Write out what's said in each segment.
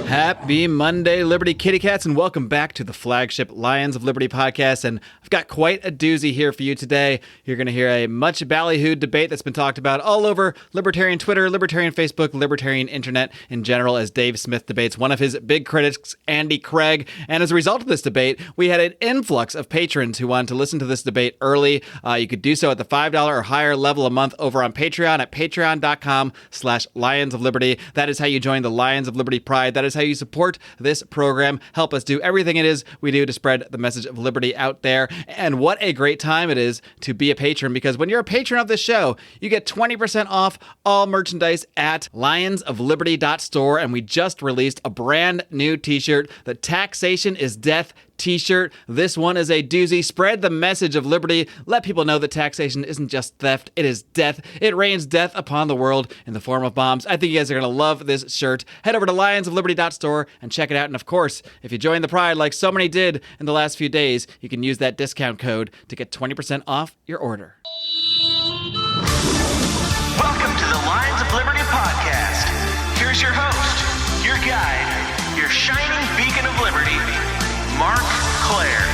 Happy Monday, Liberty Kitty Cats, and welcome back to the flagship Lions of Liberty podcast. And I've got quite a doozy here for you today. You're going to hear a much ballyhooed debate that's been talked about all over Libertarian Twitter, Libertarian Facebook, Libertarian Internet in general, as Dave Smith debates one of his big critics, Andy Craig. And as a result of this debate, we had an influx of patrons who wanted to listen to this debate early. You could do so at the $5 or higher level a month over on Patreon at patreon.com/Lions of Liberty. That is how you join the Lions of Liberty Pride. That is how you support this program, help us do everything it is we do to spread the message of liberty out there. And what a great time it is to be a patron, because when you're a patron of this show, you get 20% off all merchandise at lionsofliberty.store. And we just released a brand new t-shirt, the Taxation is Death t-shirt. This one is a doozy. Spread the message of liberty. Let people know that taxation isn't just theft, it is death. It rains death upon the world in the form of bombs. I think you guys are going to love this shirt. Head over to lionsofliberty.store and check it out. And of course, if you join the Pride like so many did in the last few days, you can use that discount code to get 20% off your order. Welcome to the Lions of Liberty podcast. Here's your host, your guide, your shining beacon of liberty, Mark Claire.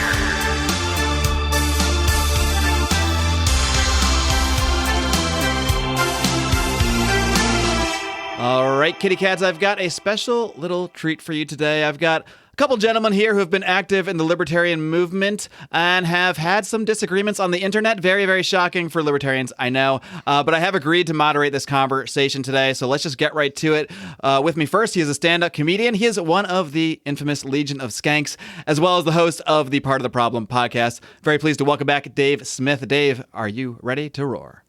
All right, kitty cats, I've got a special little treat for you today. I've got a couple gentlemen here who have been active in the libertarian movement and have had some disagreements on the internet. Very, very shocking for libertarians, I know. But I have agreed to moderate this conversation today, so let's just get right to it. With me first, he is a stand-up comedian. He is one of the infamous Legion of Skanks, as well as the host of the Part of the Problem podcast. Very pleased to welcome back Dave Smith. Dave, are you ready to roar?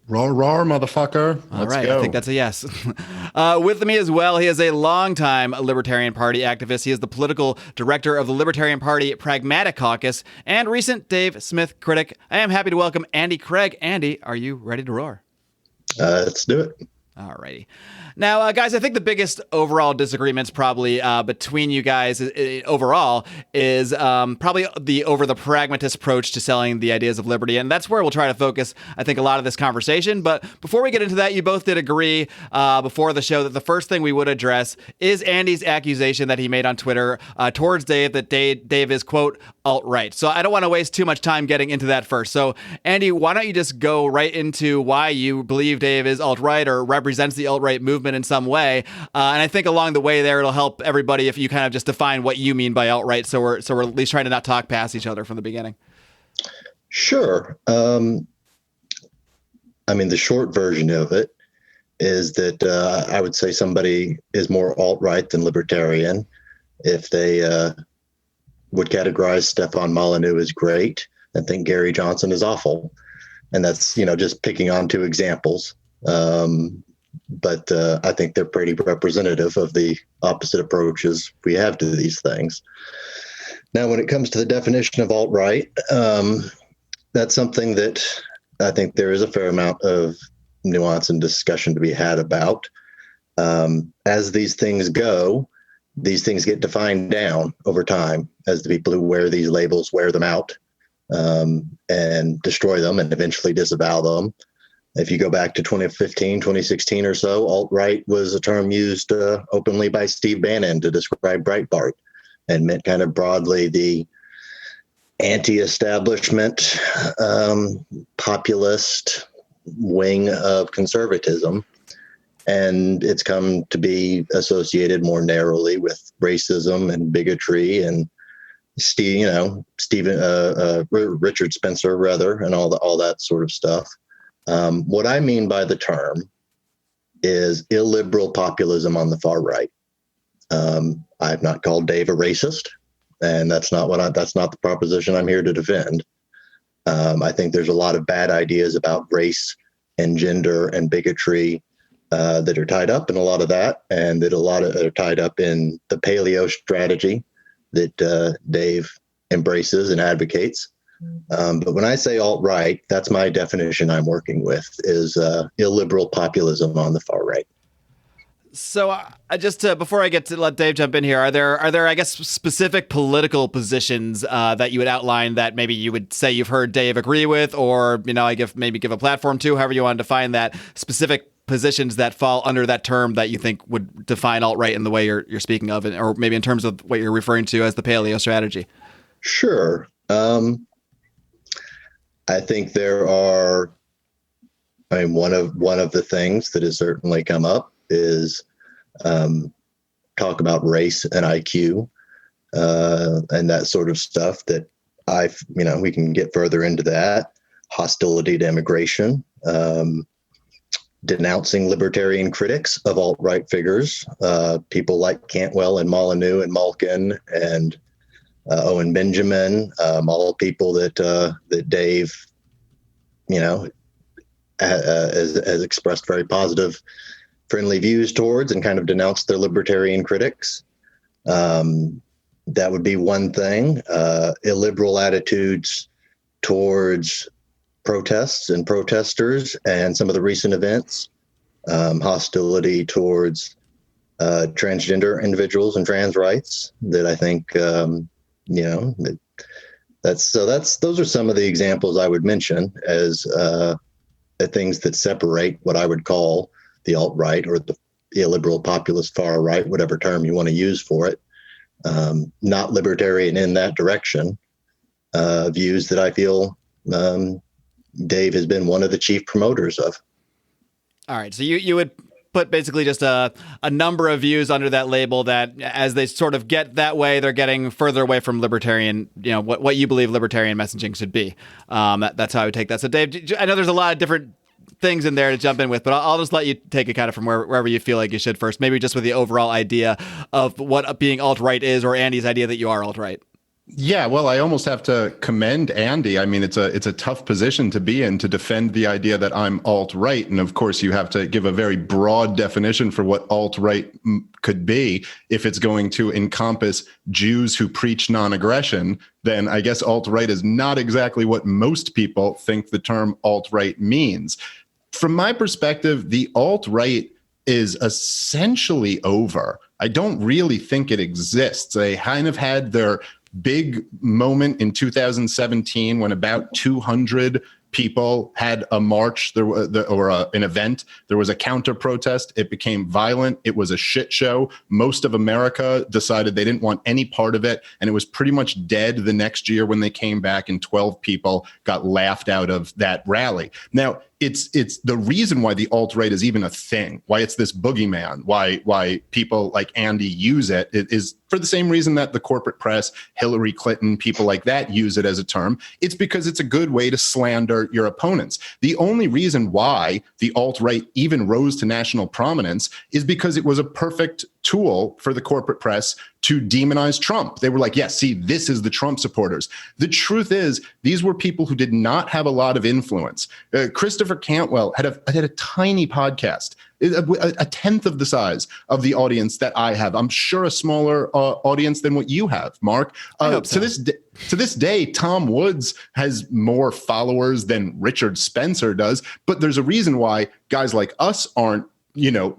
Roar, roar, motherfucker. All right, go. I think that's a yes. With me as well, he is a longtime Libertarian Party activist. He is the political director of the Libertarian Party Pragmatic Caucus and recent Dave Smith critic. I am happy to welcome Andy Craig. Andy, are you ready to roar? Let's do it. All righty. Now, guys, I think the biggest overall disagreements probably between you guys overall is probably the pragmatist approach to selling the ideas of liberty. And that's where we'll try to focus, I think, a lot of this conversation. But before we get into that, you both did agree before the show that the first thing we would address is Andy's accusation that he made on Twitter towards Dave that Dave is, quote, alt-right. So I don't want to waste too much time getting into that first. So, Andy, why don't you just go right into why you believe Dave is alt-right or represents the alt-right movement in some way, and I think along the way there it'll help everybody if you kind of just define what you mean by alt-right, so we're at least trying to not talk past each other from the beginning. Sure. I mean, the short version of it is that I would say somebody is more alt-right than libertarian if they would categorize Stefan Molyneux as great and think Gary Johnson is awful, and that's just picking on two examples. But I think they're pretty representative of the opposite approaches we have to these things. Now, when it comes to the definition of alt-right, that's something that I think there is a fair amount of nuance and discussion to be had about. As these things go, these things get defined down over time as the people who wear these labels wear them out and destroy them and eventually disavow them. If you go back to 2015, 2016 or so, alt-right was a term used openly by Steve Bannon to describe Breitbart and meant kind of broadly the anti-establishment, populist wing of conservatism. And it's come to be associated more narrowly with racism and bigotry and Richard Spencer, rather, and all that sort of stuff. What I mean by the term is illiberal populism on the far right. I've not called Dave a racist, and that's not the proposition I'm here to defend. I think there's a lot of bad ideas about race and gender and bigotry that are tied up in a lot of that, and that a lot of are tied up in the paleo strategy that Dave embraces and advocates. But when I say alt-right, that's my definition I'm working with, is illiberal populism on the far right. So just before I get to let Dave jump in here, are there I guess specific political positions that you would outline that maybe you would say you've heard Dave agree with, or give a platform to, however you want to define that specific positions that fall under that term that you think would define alt-right in the way you're speaking of, or maybe in terms of what you're referring to as the paleo strategy? Sure. I think there are. I mean, one of the things that has certainly come up is talk about race and IQ and that sort of stuff. That we can get further into that. Hostility to immigration, denouncing libertarian critics of alt-right figures, people like Cantwell and Molyneux and Malkin and Owen Benjamin, all people that Dave, has expressed very positive, friendly views towards and kind of denounced their libertarian critics. That would be one thing. Illiberal attitudes towards protests and protesters and some of the recent events, hostility towards transgender individuals and trans rights that I think, those are some of the examples I would mention as the things that separate what I would call the alt-right or the illiberal populist far right, whatever term you want to use for it. Not libertarian in that direction. Views that I feel Dave has been one of the chief promoters of. All right. So you would put basically just a number of views under that label that as they sort of get that way, they're getting further away from libertarian, what you believe libertarian messaging should be. That's how I would take that. So Dave, I know there's a lot of different things in there to jump in with, but I'll just let you take it kind of from wherever you feel like you should first, maybe just with the overall idea of what being alt-right is, or Andy's idea that you are alt-right. Yeah, well, I almost have to commend Andy. I mean, it's a tough position to be in, to defend the idea that I'm alt-right. And of course, you have to give a very broad definition for what alt-right could be. If it's going to encompass Jews who preach non-aggression, then I guess alt-right is not exactly what most people think the term alt-right means. From my perspective, the alt-right is essentially over. I don't really think it exists. They kind of had their big moment in 2017 when about 200 people had a march an event. There was a counter protest. It became violent. It was a shit show. Most of America decided they didn't want any part of it. And it was pretty much dead the next year when they came back, and 12 people got laughed out of that rally. Now, it's the reason why the alt-right is even a thing, why it's this boogeyman, why people like Andy use it is for the same reason that the corporate press, Hillary Clinton, people like that use it as a term. It's because it's a good way to slander your opponents. The only reason why the alt-right even rose to national prominence is because it was a perfect tool for the corporate press to demonize Trump. They were like, yes, see, this is the Trump supporters. The truth is, these were people who did not have a lot of influence. Christopher Cantwell had a tiny podcast, a tenth of the size of the audience that I have. I'm sure a smaller audience than what you have, Mark. I hope so. To this day, Tom Woods has more followers than Richard Spencer does, but there's a reason why guys like us aren't,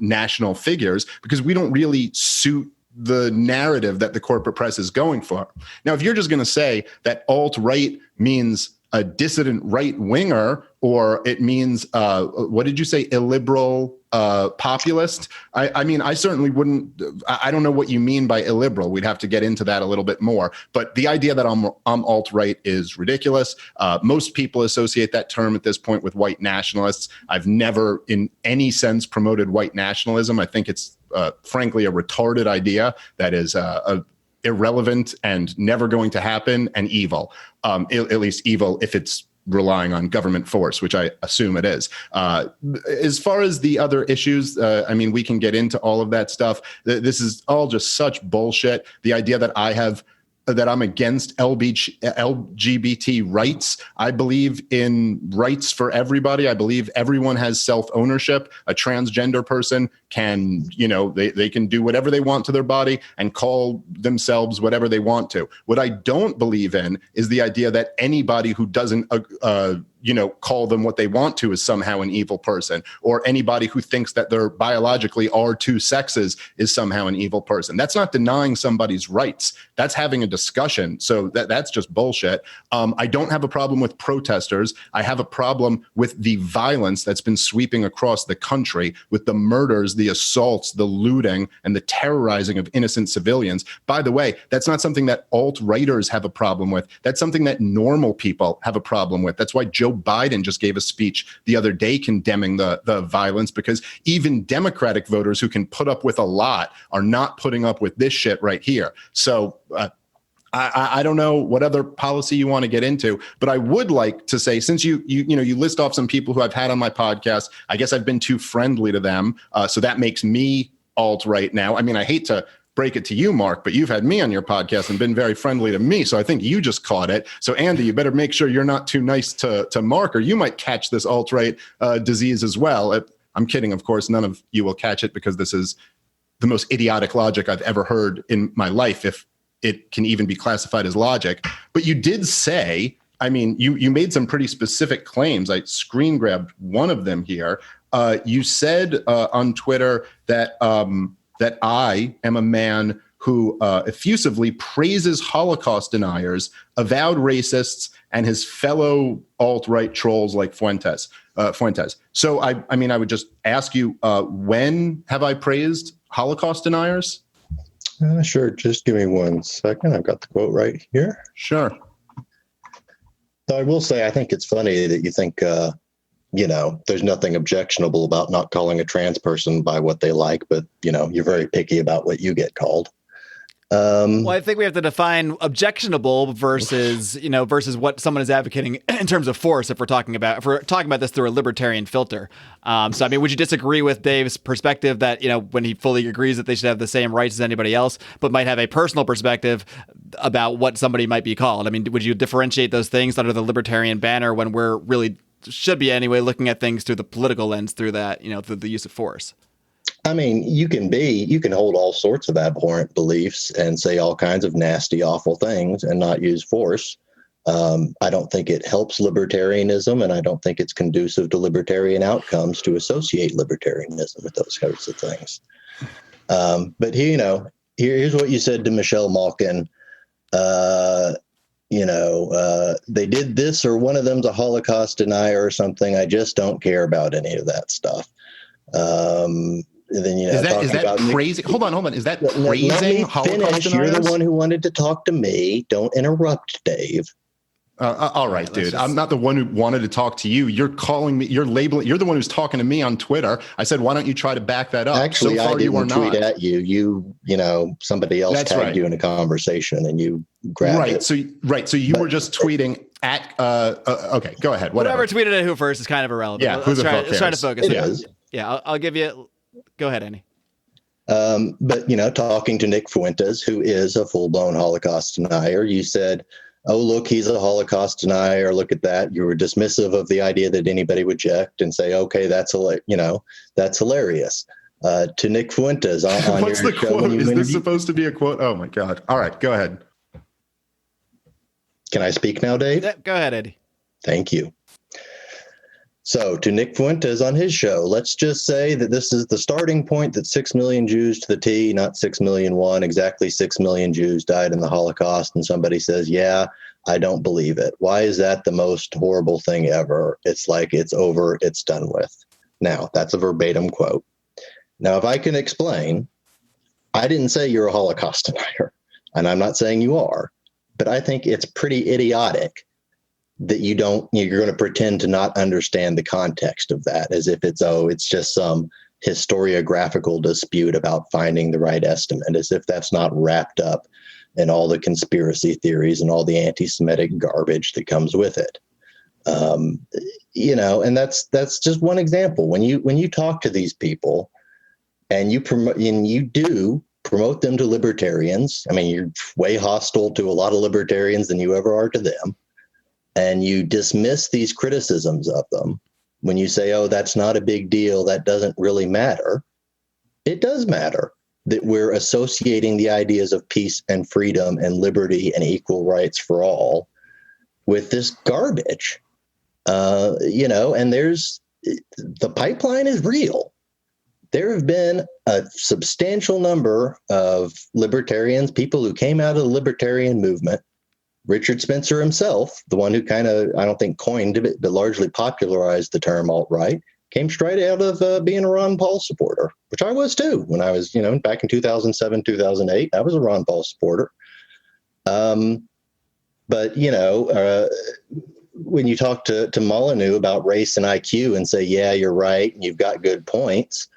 national figures, because we don't really suit the narrative that the corporate press is going for. Now, if you're just going to say that alt-right means a dissident right-winger, or it means, what did you say, illiberal populist? I mean, I certainly wouldn't, I don't know what you mean by illiberal. We'd have to get into that a little bit more. But the idea that I'm alt-right is ridiculous. Most people associate that term at this point with white nationalists. I've never in any sense promoted white nationalism. I think it's frankly a retarded idea that is irrelevant and never going to happen, and evil, at least evil if it's relying on government force, which I assume it is. As far as the other issues, I mean, we can get into all of that stuff. This is all just such bullshit. The idea that I'm against LGBT rights. I believe in rights for everybody. I believe everyone has self-ownership. A transgender person can, they can do whatever they want to their body and call themselves whatever they want to. What I don't believe in is the idea that anybody who doesn't call them what they want to is somehow an evil person, or anybody who thinks that there biologically are two sexes is somehow an evil person. That's not denying somebody's rights. That's having a discussion. So that's just bullshit. I don't have a problem with protesters. I have a problem with the violence that's been sweeping across the country, with the murders, the assaults, the looting, and the terrorizing of innocent civilians. By the way, that's not something that alt-righters have a problem with. That's something that normal people have a problem with. That's why Joe Biden just gave a speech the other day condemning the violence, because even Democratic voters who can put up with a lot are not putting up with this shit right here. So I don't know what other policy you want to get into, but I would like to say, since you list off some people who I've had on my podcast, I guess I've been too friendly to them. So that makes me alt-right now. I mean, I hate to break it to you, Mark, but you've had me on your podcast and been very friendly to me. So I think you just caught it. So Andy, you better make sure you're not too nice to Mark, or you might catch this alt-right disease as well. I'm kidding, of course. None of you will catch it, because this is the most idiotic logic I've ever heard in my life, if it can even be classified as logic. But you did say, I mean, you made some pretty specific claims. I screen grabbed one of them here. You said on Twitter that I am a man who effusively praises Holocaust deniers, avowed racists, and his fellow alt-right trolls like Fuentes. So I mean, I would just ask you, when have I praised Holocaust deniers? Sure. Just give me 1 second. I've got the quote right here. Sure. So I will say, I think it's funny that you think, there's nothing objectionable about not calling a trans person by what they like, but, you're very picky about what you get called. Well, I think we have to define objectionable versus what someone is advocating in terms of force. If we're talking about this through a libertarian filter. So, I mean, would you disagree with Dave's perspective that, when he fully agrees that they should have the same rights as anybody else, but might have a personal perspective about what somebody might be called? I mean, would you differentiate those things under the libertarian banner when we're really, should be anyway, looking at things through the political lens, through that, through the use of force? I mean, you can hold all sorts of abhorrent beliefs and say all kinds of nasty, awful things and not use force. I don't think it helps libertarianism, and I don't think it's conducive to libertarian outcomes to associate libertarianism with those sorts of things. But here's what you said to Michelle Malkin. They did this, or one of them's a Holocaust denier or something. I just don't care about any of that stuff. And then, is that crazy? Hold on. Is that praising Holocaust deniers? You're the one who wanted to talk to me. Don't interrupt, Dave. All right, dude. I'm not the one who wanted to talk to you. You're calling me. You're labeling. You're the one who's talking to me on Twitter. I said, why don't you try to back that up? Actually, so far, I didn't tweet not. at you. Somebody else That's tagged right. you in a conversation, and you grabbed it. So you were just tweeting at. Okay, go ahead. Whatever. Whoever tweeted at who first is kind of irrelevant. Yeah, let's try to focus. It is. Yeah, I'll give you. Go ahead, Andy. But talking to Nick Fuentes, who is a full-blown Holocaust denier, you said, oh, look, he's a Holocaust denier. Look at that. You were dismissive of the idea that anybody would object and say, okay, that's hilarious. To Nick Fuentes on What's your the show. quote? Is this supposed to be a quote? Oh my God. All right, go ahead. Can I speak now, Dave? Yeah, go ahead, Eddie. Thank you. So to Nick Fuentes on his show, let's just say that this is the starting point, that 6 million Jews to the T, not 6,000,001, exactly 6 million Jews died in the Holocaust. And somebody says, yeah, I don't believe it. Why is that the most horrible thing ever? It's like, it's over, it's done with. Now, that's a verbatim quote. Now, if I can explain, I didn't say you're a Holocaust denier, and I'm not saying you are, but I think it's pretty idiotic that you're going to pretend to not understand the context of that, as if it's just some historiographical dispute about finding the right estimate, as if that's not wrapped up in all the conspiracy theories and all the anti-Semitic garbage that comes with it. And that's just one example. When you talk to these people and you do promote them to libertarians, I mean, you're way hostile to a lot of libertarians than you ever are to them. And you dismiss these criticisms of them when you say, oh, that's not a big deal, that doesn't really matter. It does matter that we're associating the ideas of peace and freedom and liberty and equal rights for all with this garbage. And the pipeline is real. There have been a substantial number of libertarians, people who came out of the libertarian movement. Richard Spencer himself, the one who kind of, I don't think coined it, but largely popularized the term alt-right, came straight out of being a Ron Paul supporter, which I was too. When I was, back in 2007, 2008, I was a Ron Paul supporter. But when you talk to Molyneux about race and IQ and say, yeah, you're right, and you've got good points,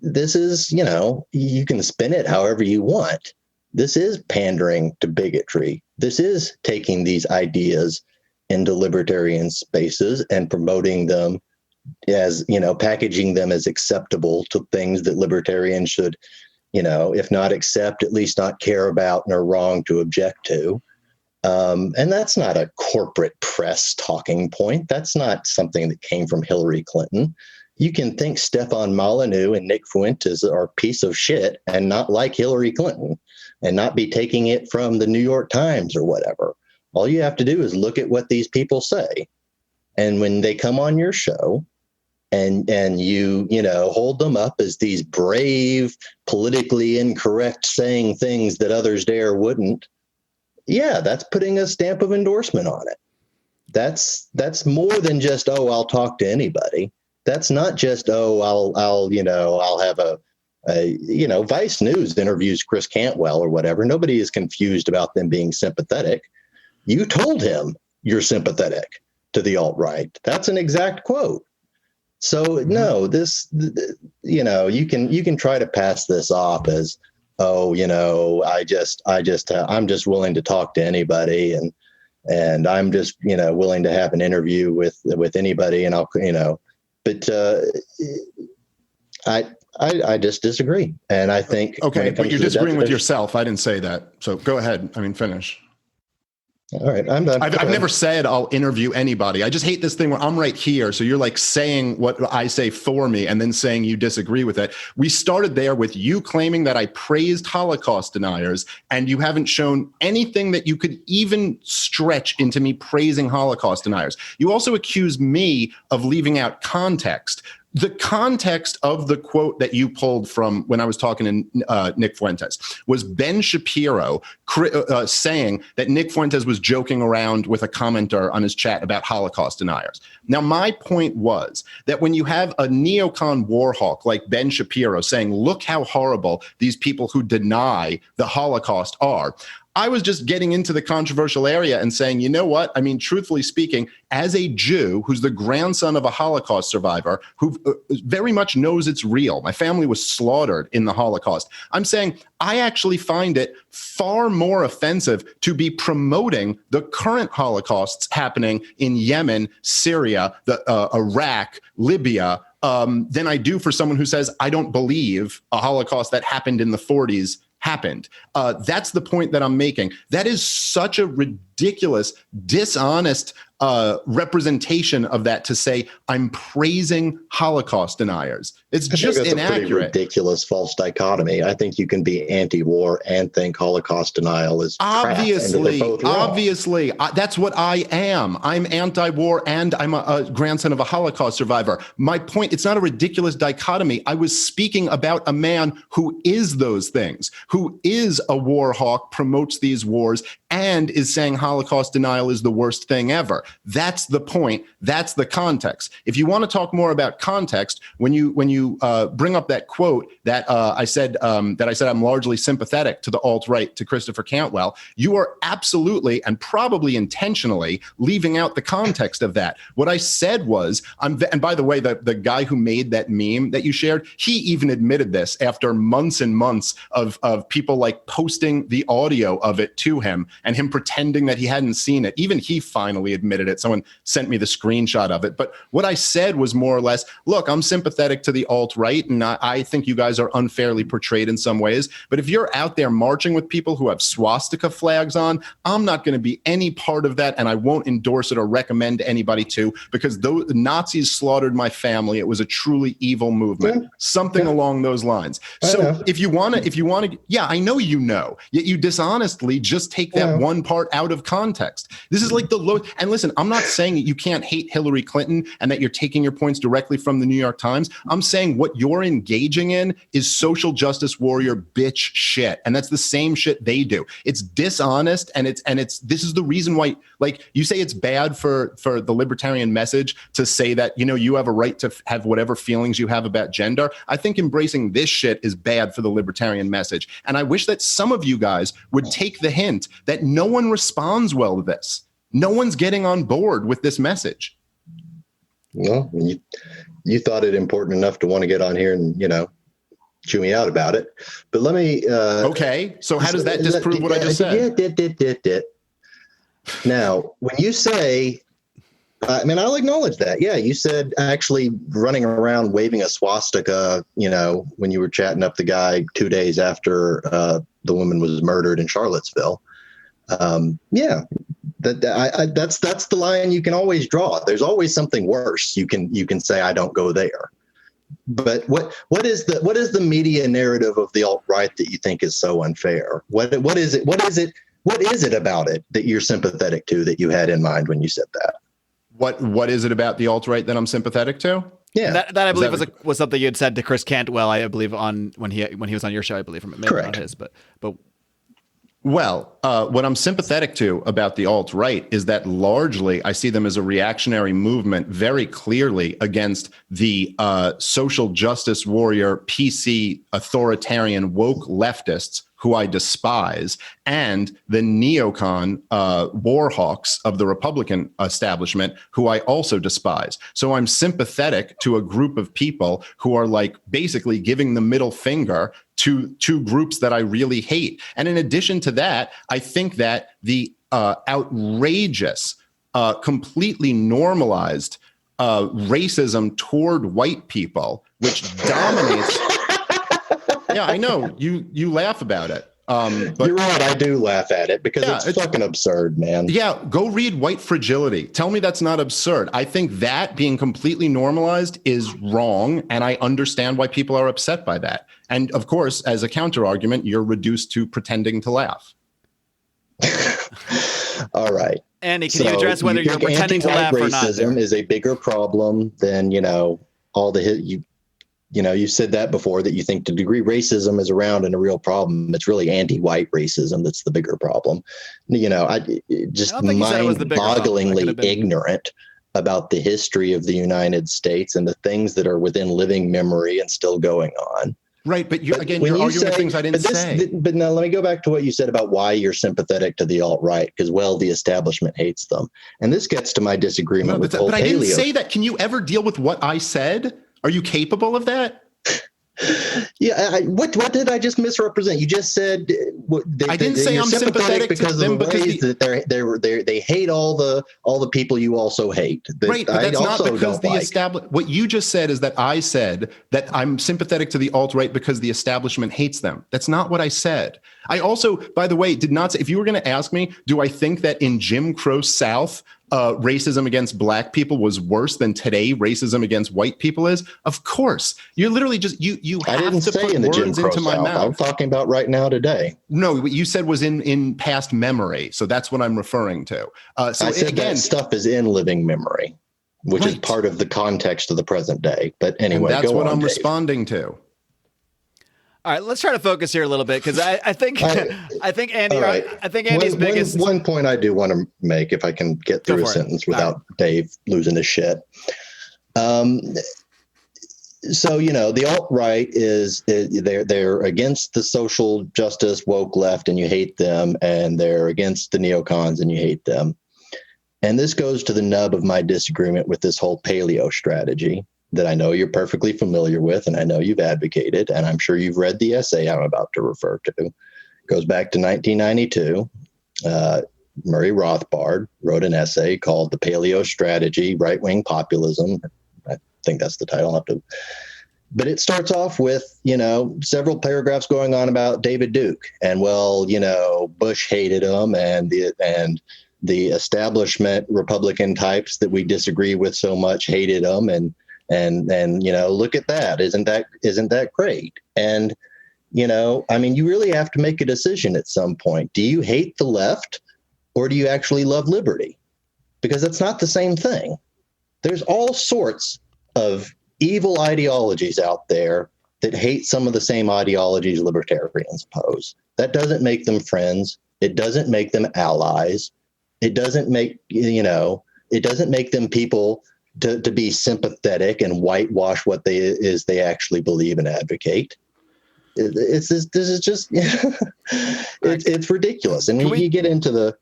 this is, you can spin it however you want. This is pandering to bigotry. This is taking these ideas into libertarian spaces and promoting them as, packaging them as acceptable to things that libertarians should, if not accept, at least not care about and are wrong to object to. And that's not a corporate press talking point. That's not something that came from Hillary Clinton. You can think Stefan Molyneux and Nick Fuentes are a piece of shit and not like Hillary Clinton and not be taking it from the New York Times or whatever. All you have to do is look at what these people say. And when they come on your show and you hold them up as these brave, politically incorrect saying things that others dare wouldn't, yeah, that's putting a stamp of endorsement on it. That's more than just, oh, I'll talk to anybody. That's not just, oh, I'll have a Vice News interviews Chris Cantwell or whatever. Nobody is confused about them being sympathetic. You told him you're sympathetic to the alt-right. That's an exact quote. So no, you can try to pass this off as, oh, I'm just willing to talk to anybody and I'm just, willing to have an interview with anybody and I'll, but I just disagree. And I think, okay, but you're disagreeing with yourself. I didn't say that. So go ahead. Finish. All right, I'm done. I've never said I'll interview anybody. I just hate this thing where I'm right here. So you're like saying what I say for me and then saying you disagree with it. We started there with you claiming that I praised Holocaust deniers, and you haven't shown anything that you could even stretch into me praising Holocaust deniers. You also accuse me of leaving out context. The context of the quote that you pulled from when I was talking to Nick Fuentes was Ben Shapiro saying that Nick Fuentes was joking around with a commenter on his chat about Holocaust deniers. Now, my point was that when you have a neocon war hawk like Ben Shapiro saying, look how horrible these people who deny the Holocaust are, I was just getting into the controversial area and saying, you know what? Truthfully speaking, as a Jew who's the grandson of a Holocaust survivor who very much knows it's real, my family was slaughtered in the Holocaust, I'm saying I actually find it far more offensive to be promoting the current Holocausts happening in Yemen, Syria, Iraq, Libya, than I do for someone who says, I don't believe a Holocaust that happened in the 40s happened. That's the point that I'm making. That is such a ridiculous, dishonest representation of that to say I'm praising Holocaust deniers. It's just inaccurate. A pretty ridiculous false dichotomy. I think you can be anti-war and think Holocaust denial is obviously. That's what I am. I'm anti-war and I'm a grandson of a Holocaust survivor. My point, it's not a ridiculous dichotomy. I was speaking about a man who is those things, who is a war hawk, promotes these wars, and is saying Holocaust denial is the worst thing ever. That's the point. That's the context. If you want to talk more about context, when you bring up that quote that I said I'm largely sympathetic to the alt-right, to Christopher Cantwell, you are absolutely and probably intentionally leaving out the context of that. What I said was, and by the way, the guy who made that meme that you shared, he even admitted this after months and months of people like posting the audio of it to him. and him pretending that he hadn't seen it. Even he finally admitted it. Someone sent me the screenshot of it. But what I said was more or less, look, I'm sympathetic to the alt-right, and I think you guys are unfairly portrayed in some ways. But if you're out there marching with people who have swastika flags on, I'm not going to be any part of that, and I won't endorse it or recommend anybody to, because the Nazis slaughtered my family. It was a truly evil movement, something along those lines. So if you want to, yeah, I know you know, yet you dishonestly just take that one part out of context. This is like the low. And listen, I'm not saying that you can't hate Hillary Clinton and that you're taking your points directly from the New York Times. I'm saying what you're engaging in is social justice warrior bitch shit, and that's the same shit they do. It's dishonest, and this is the reason why, like, you say it's bad for the libertarian message to say that, you know, you have a right to have whatever feelings you have about gender. I think embracing this shit is bad for the libertarian message. And I wish that some of you guys would take the hint that no one responds well to this. No one's getting on board with this message. Well, you thought it important enough to want to get on here and, you know, chew me out about it. But let me... okay, so how does that disprove what I just said? Now, when you say... I mean, I'll acknowledge that. Yeah, you said actually running around waving a swastika, you know, when you were chatting up the guy 2 days after the woman was murdered in Charlottesville. Yeah, that's the line you can always draw. There's always something worse. You can say, I don't go there. But what is the media narrative of the alt-right that you think is so unfair? What is it about it that you're sympathetic to, that you had in mind when you said that? What is it about the alt-right that I'm sympathetic to? Yeah, that I believe was something you had said to Chris Cantwell, I believe, on when he was on your show, I believe, from maybe not his, but. Well, what I'm sympathetic to about the alt-right is that largely I see them as a reactionary movement, very clearly against the social justice warrior, PC, authoritarian, woke leftists who I despise, and the neocon war hawks of the Republican establishment, who I also despise. So I'm sympathetic to a group of people who are like basically giving the middle finger to two groups that I really hate. And in addition to that, I think that the outrageous, completely normalized racism toward white people, which dominates... Yeah, I know you laugh about it. But you're right. I do laugh at it because it's fucking absurd, man. Yeah. Go read White Fragility. Tell me that's not absurd. I think that being completely normalized is wrong. And I understand why people are upset by that. And of course, as a counter argument, you're reduced to pretending to laugh. All right. Andy, can you address whether you're pretending to laugh or not? Racism is a bigger problem than, you know, all the you know, you said that before, that you think to the degree racism is around and a real problem, it's really anti-white racism that's the bigger problem. You know, just mind-bogglingly ignorant about the history of the United States and the things that are within living memory and still going on. Right, but you're arguing things I didn't say. But now let me go back to what you said about why you're sympathetic to the alt-right, because, well, the establishment hates them. And this gets to my disagreement with But I didn't say that. Can you ever deal with what I said? Are you capable of that? Yeah. What did I just misrepresent? You just said I didn't say I'm sympathetic because to them of the ways that they hate all the people you also hate. Right, but that's not because the establishment. What you just said is that I said that I'm sympathetic to the alt-right because the establishment hates them. That's not what I said. I also, by the way, did not say, if you were going to ask me, do I think that in Jim Crow South, racism against black people was worse than today racism against white people is? Of course. You're literally just, you have to put words into my mouth. I'm talking about right now today. No, what you said was in past memory. So that's what I'm referring to. So I said again, that stuff is in living memory, which is part of the context of the present day. But anyway, and that's what I'm responding to. All right, let's try to focus here a little bit, because I think Andy, right. I think Andy's biggest one point I do want to make, if I can get through a sentence without Dave losing his shit. So, you know, the alt-right they're against the social justice woke left and you hate them, and they're against the neocons and you hate them. And this goes to the nub of my disagreement with this whole paleo strategy that I know you're perfectly familiar with, and I know you've advocated, and I'm sure you've read the essay I'm about to refer to. It goes back to 1992. Murray Rothbard wrote an essay called The Paleo Strategy, Right-Wing Populism. I think that's the title. But it starts off with, several paragraphs going on about David Duke. And, Bush hated him, and the establishment Republican types that we disagree with so much hated him. And look at that. Isn't that great? And, you really have to make a decision at some point. Do you hate the left, or do you actually love liberty? Because it's not the same thing. There's all sorts of evil ideologies out there that hate some of the same ideologies libertarians oppose. That doesn't make them friends. It doesn't make them allies. It doesn't make, it doesn't make them people to be sympathetic and whitewash what they actually believe and advocate. This is just, it's ridiculous. And when you get into the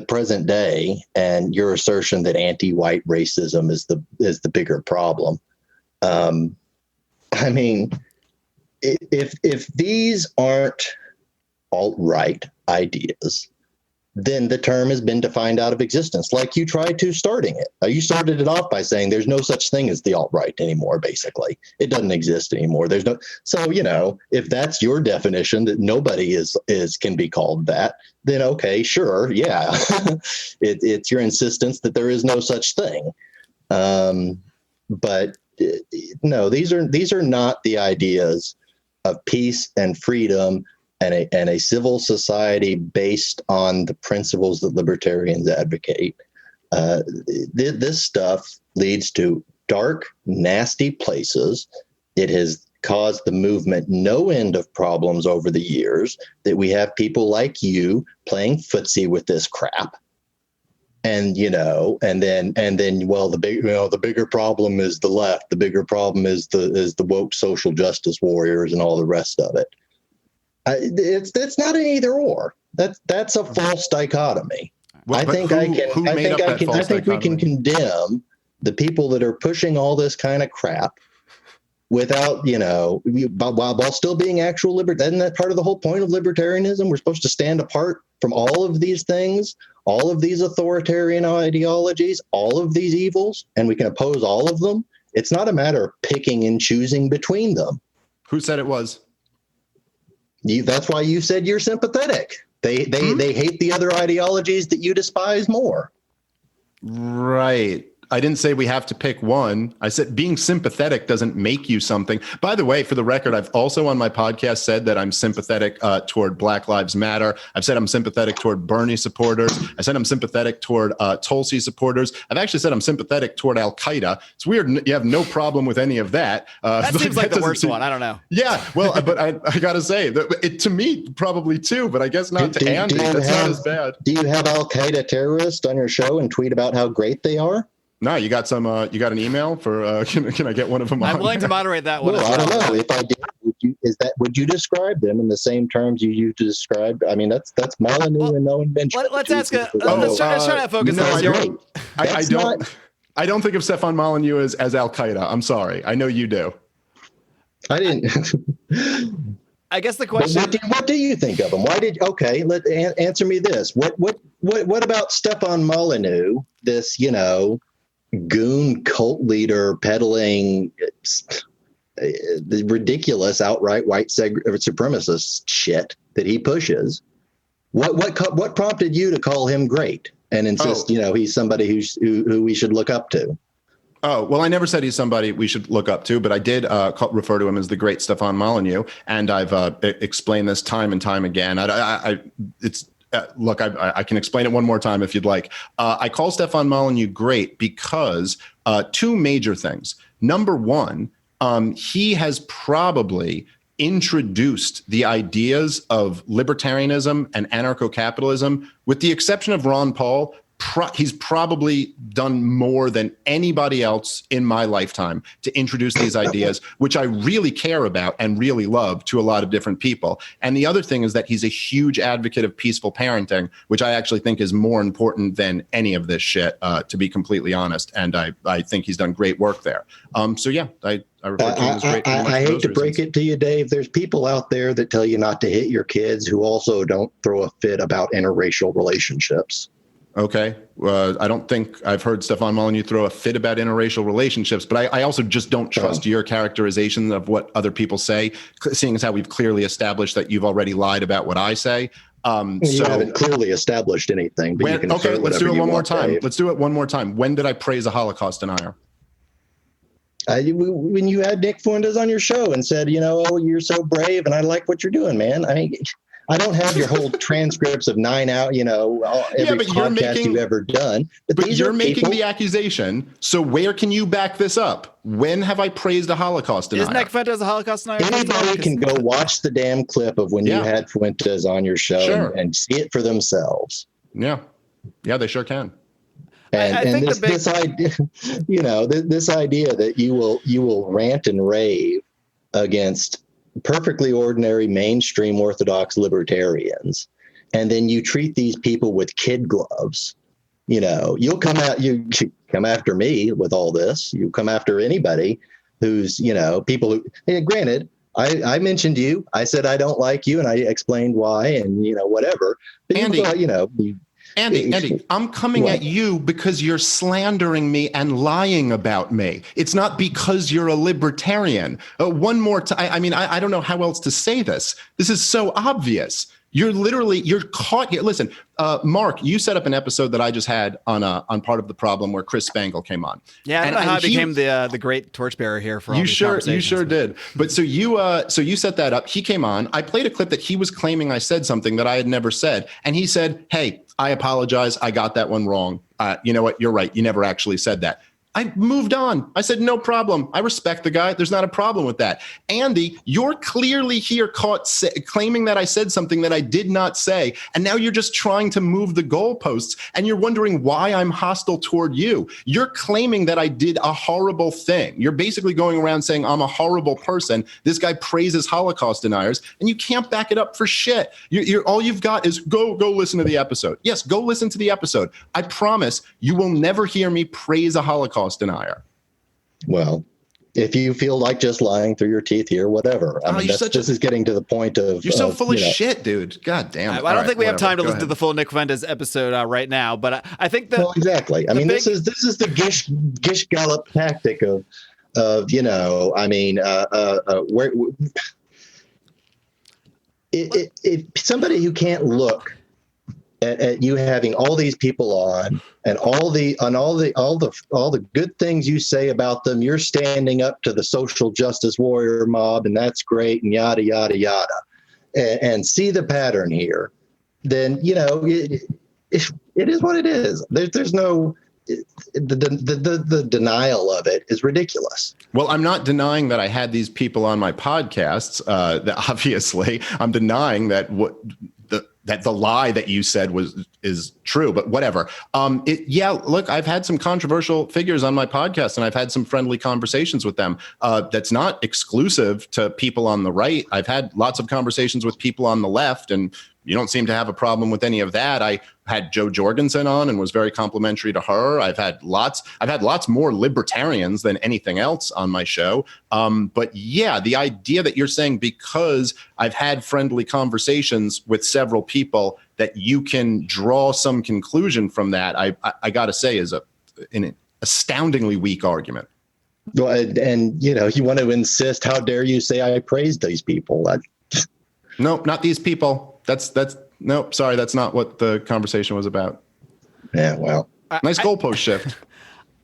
present day and your assertion that anti-white racism is the bigger problem. If these aren't alt-right ideas, then the term has been defined out of existence, like you tried to starting it. You started it off by saying there's no such thing as the alt-right anymore, basically. It doesn't exist anymore. So, if that's your definition, that nobody can be called that, then okay, sure, yeah. It's your insistence that there is no such thing. But no, these are not the ideas of peace and freedom and a civil society based on the principles that libertarians advocate. This stuff leads to dark, nasty places. It has caused the movement no end of problems over the years, that we have people like you playing footsie with this crap. And, the bigger problem is the left. The bigger problem is the woke social justice warriors and all the rest of it. It's not an either or. That's a false dichotomy. Well, I think we can condemn the people that are pushing all this kind of crap without, while still being actual libertarian. Isn't that part of the whole point of libertarianism? We're supposed to stand apart from all of these things, all of these authoritarian ideologies, all of these evils, and we can oppose all of them. It's not a matter of picking and choosing between them. Who said it was? That's why you said you're sympathetic. They hate the other ideologies that you despise more. Right. I didn't say we have to pick one. I said being sympathetic doesn't make you something. By the way, for the record, I've also on my podcast said that I'm sympathetic toward Black Lives Matter. I've said I'm sympathetic toward Bernie supporters. I said I'm sympathetic toward Tulsi supporters. I've actually said I'm sympathetic toward Al-Qaeda. It's weird. You have no problem with any of that. That seems like the worst one. I don't know. Yeah. Well, but I got to say, to me, probably too, but I guess not to Andy. That's not as bad. Do you have Al-Qaeda terrorists on your show and tweet about how great they are? No, you got some. You got an email for? Can I get one of them? I'm willing to moderate that one. Well, I don't know if I did. Would you describe them in the same terms you used to describe? I mean, that's Molyneux and no invention. Let's ask. Let's try to focus on this. I don't think of Stefan Molyneux as Al Qaeda. I'm sorry. I know you do. I didn't. I guess the question. What do you think of him? Answer me this. What about Stefan Molyneux? This, goon cult leader peddling the ridiculous outright white supremacist shit that he pushes. What prompted you to call him great and insist he's somebody who we should look up to? Oh, well, I never said he's somebody we should look up to, but I did refer to him as the great Stefan Molyneux, and I've explained this time and time again. Look, I can explain it one more time if you'd like. I call Stefan Molyneux great because two major things. Number one, he has probably introduced the ideas of libertarianism and anarcho-capitalism, with the exception of Ron Paul, he's probably done more than anybody else in my lifetime to introduce these ideas, which I really care about and really love, to a lot of different people. And the other thing is that he's a huge advocate of peaceful parenting, which I actually think is more important than any of this shit, to be completely honest. And I think he's done great work there. So yeah, I refer to him as great. I hate to break it to you, Dave. There's people out there that tell you not to hit your kids who also don't throw a fit about interracial relationships. Okay. I don't think I've heard Stefan Molyneux throw a fit about interracial relationships, but I also just don't trust your characterization of what other people say, seeing as how we've clearly established that you've already lied about what I say. You haven't clearly established anything. But you can okay, let's do it one more time. Dave. Let's do it one more time. When did I praise a Holocaust denier? When you had Nick Fuentes on your show and said, oh, you're so brave and I like what you're doing, man. I don't have your whole transcripts of 9 out, every podcast you've ever done. But you're making the accusation. So where can you back this up? When have I praised a Holocaust denier? Is Nick Fuentes a Holocaust denier? Anybody can go watch the damn clip of when you had Fuentes on your show and see it for themselves. Yeah. Yeah, they sure can. And this idea, this idea that you will rant and rave against perfectly ordinary mainstream Orthodox libertarians, and then you treat these people with kid gloves. You come after me with all this. You come after anybody who's, people who, granted, I mentioned you. I said I don't like you, and I explained why, and whatever. But Andy, I'm coming at you because you're slandering me and lying about me. It's not because you're a libertarian. One more time. I don't know how else to say this. This is so obvious. You're caught here. Listen, Mark, you set up an episode that I just had on Part of the Problem where Chris Spangle came on. Yeah, I don't know how I became the great torchbearer here for all these conversations. You sure did. But so you set that up. He came on. I played a clip that he was claiming I said something that I had never said, and he said, "Hey, I apologize. I got that one wrong. You know what? You're right. You never actually said that." I moved on. I said, no problem. I respect the guy. There's not a problem with that. Andy, you're clearly here caught claiming that I said something that I did not say. And now you're just trying to move the goalposts. And you're wondering why I'm hostile toward you. You're claiming that I did a horrible thing. You're basically going around saying I'm a horrible person. This guy praises Holocaust deniers. And you can't back it up for shit. All you've got is go listen to the episode. Yes, go listen to the episode. I promise you will never hear me praise a Holocaust denier. Well, if you feel like just lying through your teeth here, whatever. This is getting to the point of you're so full of shit, dude. God damn it. I don't think we have time to listen to the full Nick Fuentes episode right now, but I think that exactly. This is the Gish Gallop tactic of if somebody who can't look at you having all these people on and all the good things you say about them, you're standing up to the social justice warrior mob, and that's great, and yada yada yada, and see the pattern here, then it is what it is. There's no the denial of it is ridiculous. Well, I'm not denying that I had these people on my podcasts. That obviously, I'm denying that that the lie that you said is true, but whatever. Look, I've had some controversial figures on my podcast, and I've had some friendly conversations with them. That's not exclusive to people on the right. I've had lots of conversations with people on the left, and you don't seem to have a problem with any of that. I had Jo Jorgensen on and was very complimentary to her. I've had lots more libertarians than anything else on my show. But yeah, the idea that you're saying because I've had friendly conversations with several people that you can draw some conclusion from that, I got to say is an astoundingly weak argument. Well, and you want to insist, how dare you say I praised these people? No, not these people. Nope. Sorry, that's not what the conversation was about. Yeah, well, nice goalpost shift.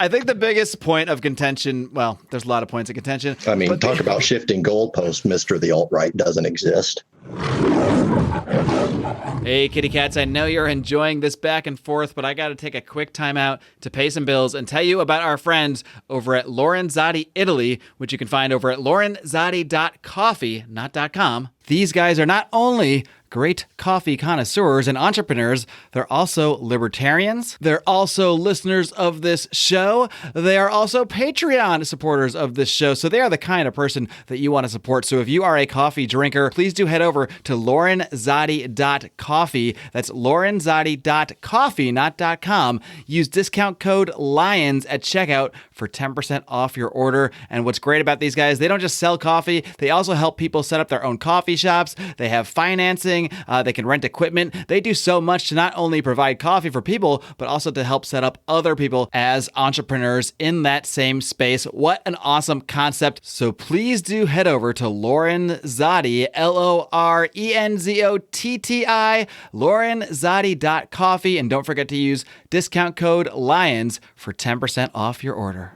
I think the biggest point of contention, well, there's a lot of points of contention. Talk about shifting goalposts, Mr. The alt-right doesn't exist. Hey, kitty cats, I know you're enjoying this back and forth, but I got to take a quick time out to pay some bills and tell you about our friends over at Lorenzotti Italy, which you can find over at lorenzotti.coffee, not .com. These guys are not only great coffee connoisseurs and entrepreneurs. They're also libertarians. They're also listeners of this show. They are also Patreon supporters of this show. So they are the kind of person that you want to support. So if you are a coffee drinker, please do head over to laurenzotti.coffee. That's laurenzotti.coffee, not .com. Use discount code LIONS at checkout for 10% off your order. And what's great about these guys, they don't just sell coffee, they also help people set up their own coffee shops. They have financing, they can rent equipment. They do so much to not only provide coffee for people, but also to help set up other people as entrepreneurs in that same space. What an awesome concept. So please do head over to Lauren Zotti, LORENZOTTI, laurenzotti.coffee, and don't forget to use discount code LIONS for 10% off your order.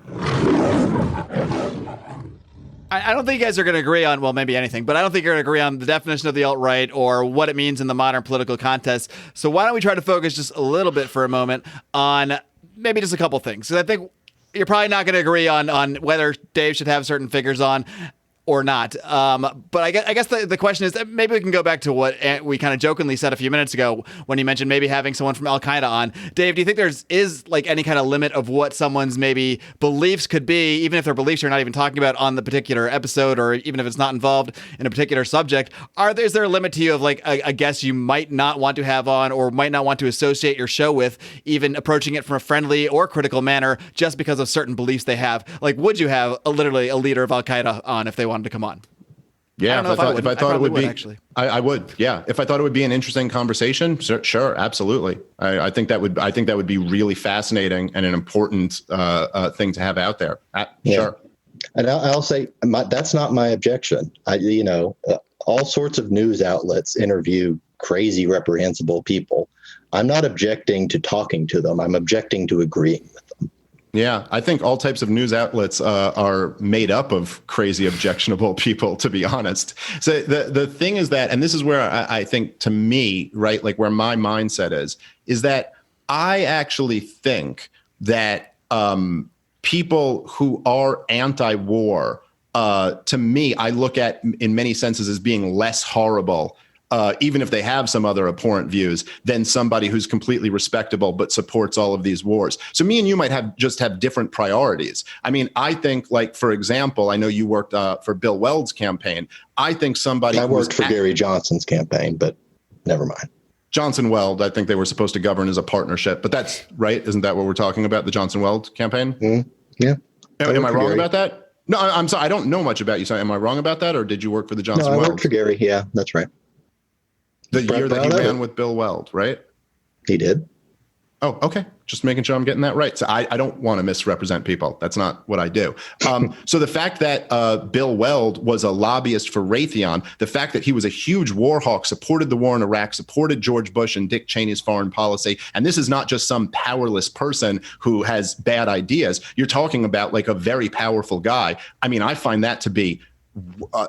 I don't think you guys are going to agree on, well, maybe anything, but I don't think you're going to agree on the definition of the alt-right or what it means in the modern political context. So why don't we try to focus just a little bit for a moment on maybe just a couple things. Because I think you're probably not going to agree on whether Dave should have certain figures on or not. But I guess the question is, maybe we can go back to what we kind of jokingly said a few minutes ago when you mentioned maybe having someone from Al-Qaeda on. Dave, do you think is like any kind of limit of what someone's maybe beliefs could be, even if their beliefs you're not even talking about on the particular episode, or even if it's not involved in a particular subject? Is there a limit to you of like a guest you might not want to have on or might not want to associate your show with, even approaching it from a friendly or critical manner just because of certain beliefs they have? Like, would you have literally a leader of Al-Qaeda on if they wanted to come on? Yeah, if I thought it would be, actually. I would. Yeah, if I thought it would be an interesting conversation, sure, absolutely. I think that would be really fascinating and an important thing to have out there. Sure. And I'll say that's not my objection. All sorts of news outlets interview crazy, reprehensible people. I'm not objecting to talking to them. I'm objecting to agreeing with them. Yeah, I think all types of news outlets are made up of crazy, objectionable people, to be honest. So the thing is that, and this is where I think, to me, right, like where my mindset is that I actually think that people who are anti-war, to me, I look at in many senses as being less horrible, even if they have some other abhorrent views, than somebody who's completely respectable but supports all of these wars. So me and you might have different priorities. I mean, I think, like, for example, I know you worked for Bill Weld's campaign. I think somebody... I worked for Gary Johnson's campaign, but never mind. Johnson Weld, I think they were supposed to govern as a partnership, but that's right. Isn't that what we're talking about, the Johnson Weld campaign? Mm-hmm. Yeah. Am I wrong about that? No, I'm sorry. I don't know much about you. So am I wrong about that, or did you work for the Johnson Weld? No, I worked for Gary. Yeah, that's right. The year that he ran with Bill Weld, right? He did. Oh, okay. Just making sure I'm getting that right. So I don't want to misrepresent people. That's not what I do. So the fact that Bill Weld was a lobbyist for Raytheon, the fact that he was a huge war hawk, supported the war in Iraq, supported George Bush and Dick Cheney's foreign policy, and this is not just some powerless person who has bad ideas. You're talking about like a very powerful guy. I mean, I find that to be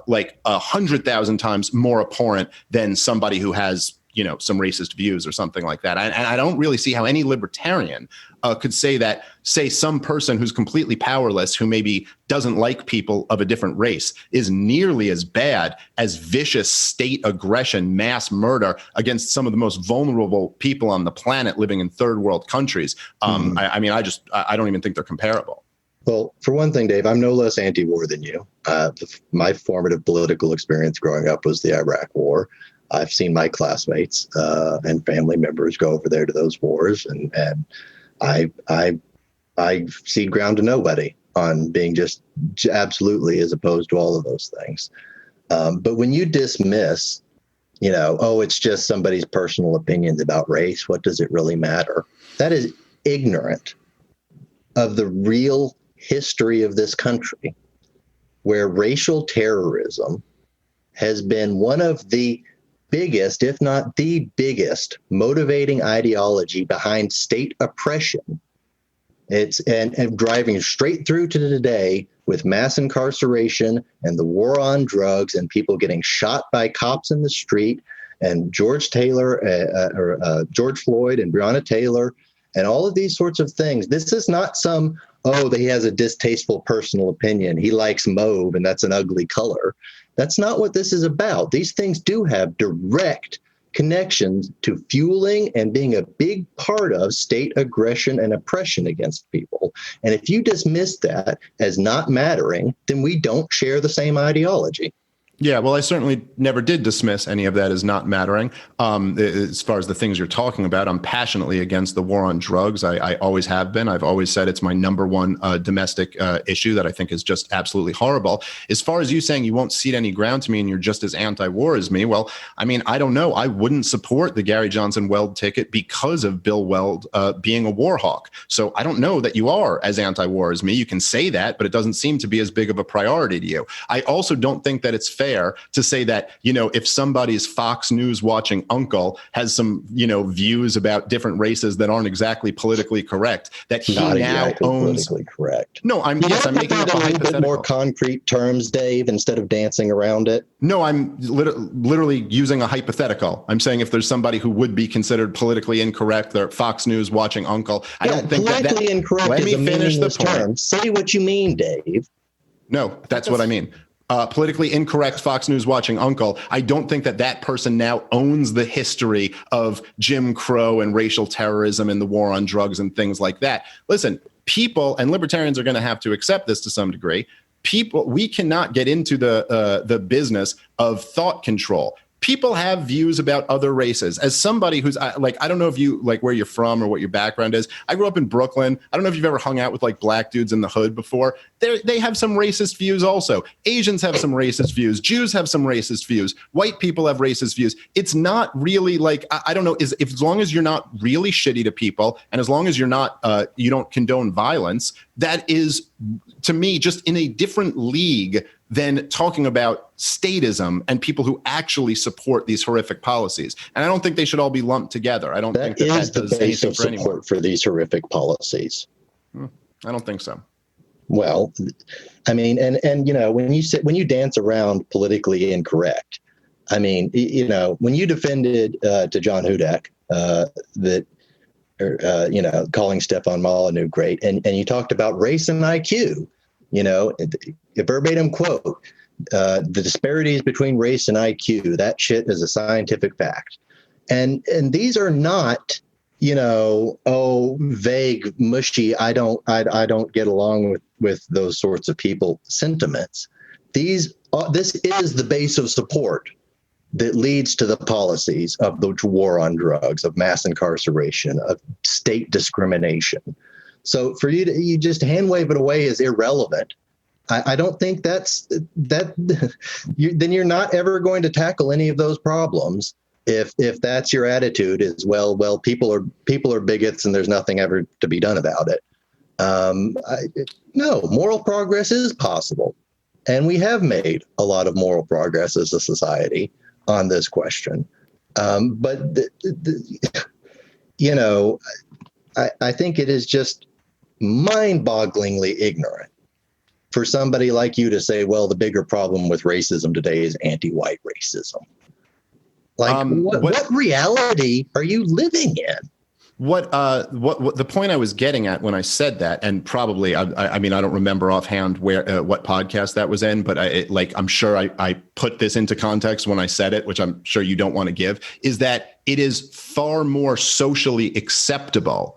like 100,000 times more abhorrent than somebody who has, some racist views or something like that. And I don't really see how any libertarian could say some person who's completely powerless, who maybe doesn't like people of a different race, is nearly as bad as vicious state aggression, mass murder against some of the most vulnerable people on the planet living in third world countries. I don't even think they're comparable. Well, for one thing, Dave, I'm no less anti-war than you. My formative political experience growing up was the Iraq War. I've seen my classmates and family members go over there to those wars, and I cede ground to nobody on being just absolutely as opposed to all of those things. But when you dismiss, it's just somebody's personal opinions about race, what does it really matter? That is ignorant of the real history of this country, where racial terrorism has been one of the biggest, if not the biggest, motivating ideology behind state oppression. It's and driving straight through to today with mass incarceration and the war on drugs and people getting shot by cops in the street, and George Floyd and Breonna Taylor and all of these sorts of things. This is not some, he has a distasteful personal opinion. He likes mauve and that's an ugly color. That's not what this is about. These things do have direct connections to fueling and being a big part of state aggression and oppression against people. And if you dismiss that as not mattering, then we don't share the same ideology. Yeah, well, I certainly never did dismiss any of that as not mattering. As far as the things you're talking about, I'm passionately against the war on drugs. I always have been. I've always said it's my number one domestic issue that I think is just absolutely horrible. As far as you saying you won't cede any ground to me and you're just as anti-war as me, well, I mean, I don't know. I wouldn't support the Gary Johnson Weld ticket because of Bill Weld being a war hawk. So I don't know that you are as anti-war as me. You can say that, but it doesn't seem to be as big of a priority to you. I also don't think that it's fair to say that, you know, if somebody's Fox News watching uncle has some, you know, views about different races that aren't exactly politically correct, that he Not now exactly owns. politically correct. No, I'm making up a little bit hypothetical. more concrete terms, Dave, instead of dancing around it. No, I'm literally using a hypothetical. I'm saying if there's somebody who would be considered politically incorrect, they're Fox News watching uncle. I don't think that. Politically incorrect Let is me a finish the meaningless point. term. Say what you mean, Dave. No, that's what I mean. Politically incorrect Fox News watching uncle. I don't think that that person now owns the history of Jim Crow and racial terrorism and the war on drugs and things like that. Listen, people and libertarians are going to have to accept this to some degree. We cannot get into the business of thought control. People have views about other races. As somebody who's like, I don't know if you like where you're from or what your background is. I grew up in Brooklyn. I don't know if you've ever hung out with like black dudes in the hood before. They have some racist views also. Asians have some racist views. Jews have some racist views. White people have racist views. It's not really like, I don't know, as long as you're not really shitty to people and as long as you're not, you don't condone violence, that is, to me, just in a different league than talking about statism and people who actually support these horrific policies. And I don't think they should all be lumped together. I don't think that is the does base anything of for anyone. support for these horrific policies. I don't think so. Well, I mean, and you know, when you dance around politically incorrect, I mean, you know, when you defended to John Hudak you know, calling Stefan Molyneux great, and you talked about race and IQ, you know, a verbatim quote, the disparities between race and IQ, that shit is a scientific fact. And these are not, you know, vague, mushy, I don't get along with those sorts of people sentiments. This is the base of support that leads to the policies of the war on drugs, of mass incarceration, of state discrimination. So for you just hand wave it away is irrelevant. I don't think then you're not ever going to tackle any of those problems if that's your attitude is, well, people are bigots and there's nothing ever to be done about it. No, moral progress is possible. And we have made a lot of moral progress as a society on this question. But, you know, I think it is just mind-bogglingly ignorant for somebody like you to say, well, the bigger problem with racism today is anti-white racism. Like, what reality are you living in? What the point I was getting at when I said that, and probably I mean I don't remember offhand where what podcast that was in, but I'm sure I put this into context when I said it, which I'm sure you don't want to give, is that it is far more socially acceptable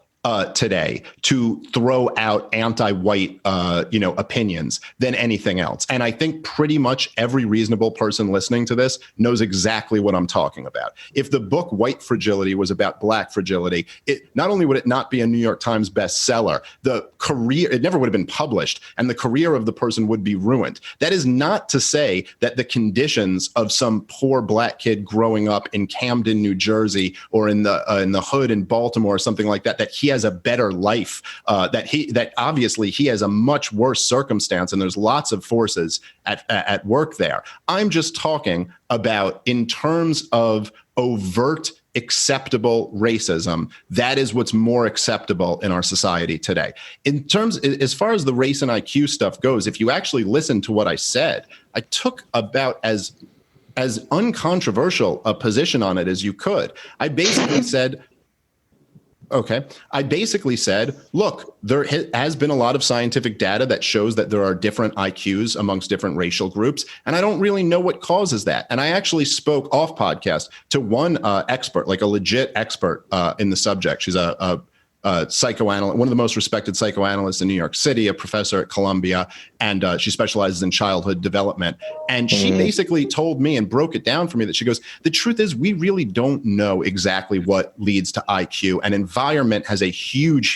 today to throw out anti-white opinions than anything else. And I think pretty much every reasonable person listening to this knows exactly what I'm talking about. If the book White Fragility was about black fragility, it not only would it not be a New York Times bestseller, it never would have been published, and the career of the person would be ruined. That is not to say that the conditions of some poor black kid growing up in Camden, New Jersey, or in the hood in Baltimore or something like that he has a better life, that obviously he has a much worse circumstance, and there's lots of forces at work there. I'm just talking about in terms of overt acceptable racism. That is what's more acceptable in our society today. As far as the race and IQ stuff goes, if you actually listen to what I said, I took about as uncontroversial a position on it as you could. I basically said, Okay. I basically said, look, there has been a lot of scientific data that shows that there are different IQs amongst different racial groups. And I don't really know what causes that. And I actually spoke off podcast to one expert, like a legit expert in the subject. She's a psychoanalyst, one of the most respected psychoanalysts in New York City, a professor at Columbia, and she specializes in childhood development. And she basically told me and broke it down for me that she goes, the truth is we really don't know exactly what leads to IQ, and environment has a huge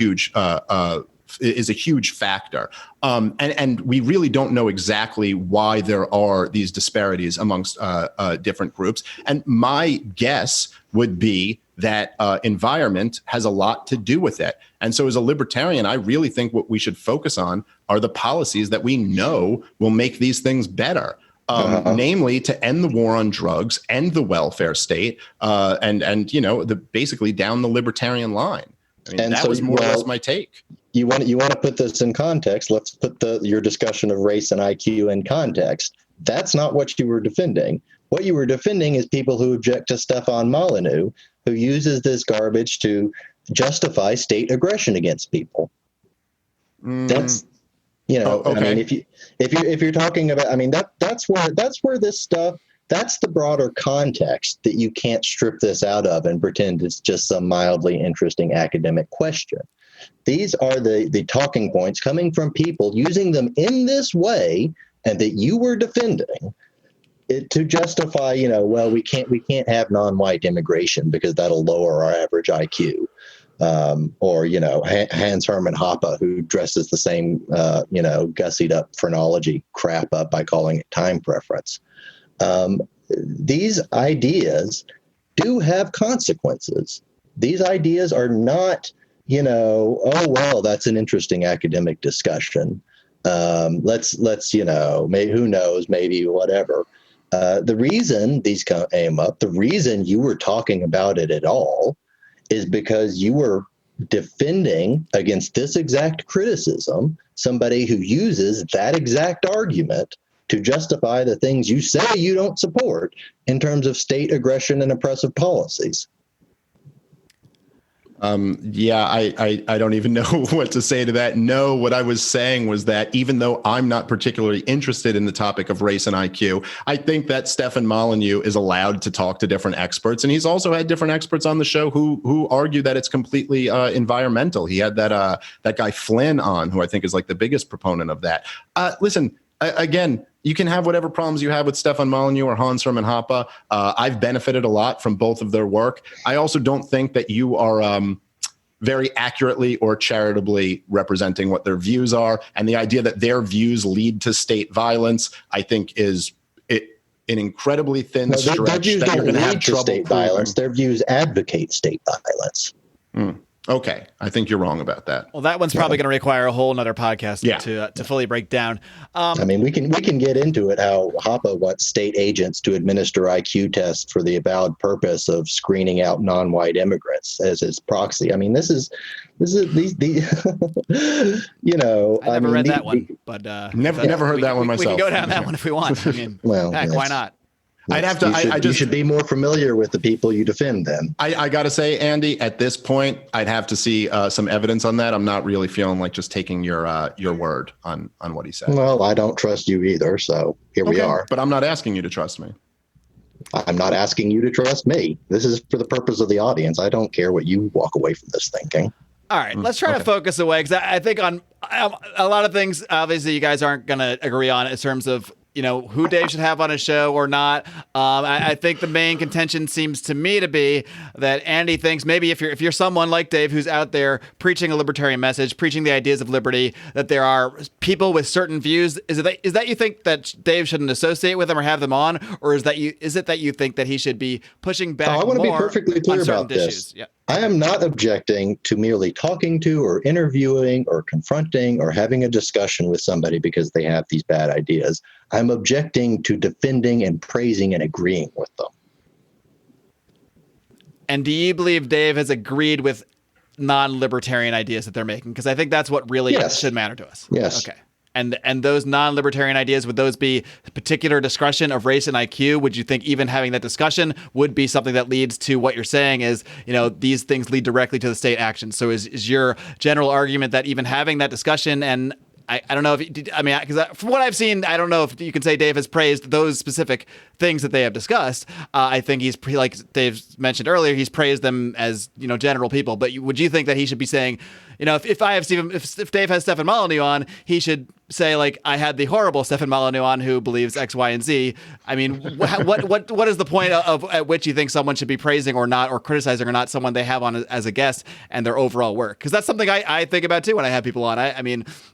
is a huge factor. And we really don't know exactly why there are these disparities amongst different groups. And my guess would be that environment has a lot to do with it. And so as a libertarian, I really think what we should focus on are the policies that we know will make these things better. Namely, to end the war on drugs, end the welfare state, and basically down the libertarian line. I mean, that was more or less my take. You want to put this in context. Let's put your discussion of race and IQ in context. That's not what you were defending. What you were defending is people who object to Stefan Molyneux, who uses this garbage to justify state aggression against people. That's, okay. I mean, if you're talking about, I mean, that's where this stuff, that's the broader context that you can't strip this out of and pretend it's just some mildly interesting academic question. These are the talking points coming from people using them in this way, and that you were defending it to justify, well, we can't have non-white immigration because that'll lower our average IQ. Or Hans Hermann Hoppe, who dresses the same, gussied up phrenology crap up by calling it time preference. These ideas do have consequences. These ideas are not, oh, well, that's an interesting academic discussion. Let's maybe, who knows, maybe whatever. The reason these came up, the reason you were talking about it at all, is because you were defending against this exact criticism somebody who uses that exact argument to justify the things you say you don't support in terms of state aggression and oppressive policies. I don't even know what to say to that. No, what I was saying was that even though I'm not particularly interested in the topic of race and IQ, I think that Stefan Molyneux is allowed to talk to different experts. And he's also had different experts on the show who argue that it's completely environmental. He had that guy Flynn on, who I think is like the biggest proponent of that. Listen, again, you can have whatever problems you have with Stefan Molyneux or Hans Hermann Hoppe. I've benefited a lot from both of their work. I also don't think that you are very accurately or charitably representing what their views are. And the idea that their views lead to state violence, I think, is an incredibly thin stretch. Their views that don't you're going to have lead to trouble state violence. Their views advocate state violence. Okay, I think you're wrong about that. Well, that one's probably going to require a whole nother podcast to fully break down. I mean, we can get into it, how Hoppe wants state agents to administer IQ tests for the avowed purpose of screening out non-white immigrants as his proxy. I mean, this is these I never read that one, but never heard that one myself. We can go down that one if we want. I mean, heck, why not? I'd have to. You should be more familiar with the people you defend. Then I got to say, Andy, at this point, I'd have to see some evidence on that. I'm not really feeling like just taking your word on what he said. Well, I don't trust you either, so here we are. But I'm not asking you to trust me. I'm not asking you to trust me. This is for the purpose of the audience. I don't care what you walk away from this thinking. All right, let's try to focus away, because I think on a lot of things, obviously, you guys aren't going to agree on in terms of who Dave should have on his show or not. I think the main contention seems to me to be that Andy thinks maybe if you're someone like Dave who's out there preaching a libertarian message, preaching the ideas of liberty, that there are people with certain views. Is that you think that Dave shouldn't associate with them or have them on, or is it that you think that he should be pushing back? I want to be perfectly clear about this. Issues? Yeah. I am not objecting to merely talking to or interviewing or confronting or having a discussion with somebody because they have these bad ideas. I'm objecting to defending and praising and agreeing with them. And do you believe Dave has agreed with non-libertarian ideas that they're making? Because I think that's what really should matter to us. Yes. Okay. and those non-libertarian ideas, would those be particular discussion of race and IQ? Would you think even having that discussion would be something that leads to what you're saying is, these things lead directly to the state action? So is your general argument that even having that discussion, and I don't know because from what I've seen, I don't know if you can say Dave has praised those specific things that they have discussed. I think he's like Dave mentioned earlier, he's praised them as, general people. But would you think that he should be saying, if Dave has Stefan Molyneux on, he should say, like, I had the horrible Stefan Molyneux on who believes X, Y, and Z. I mean, what is the point of at which you think someone should be praising or not, or criticizing or not, someone they have on as a guest and their overall work? Because that's something I think about too when I have people on. I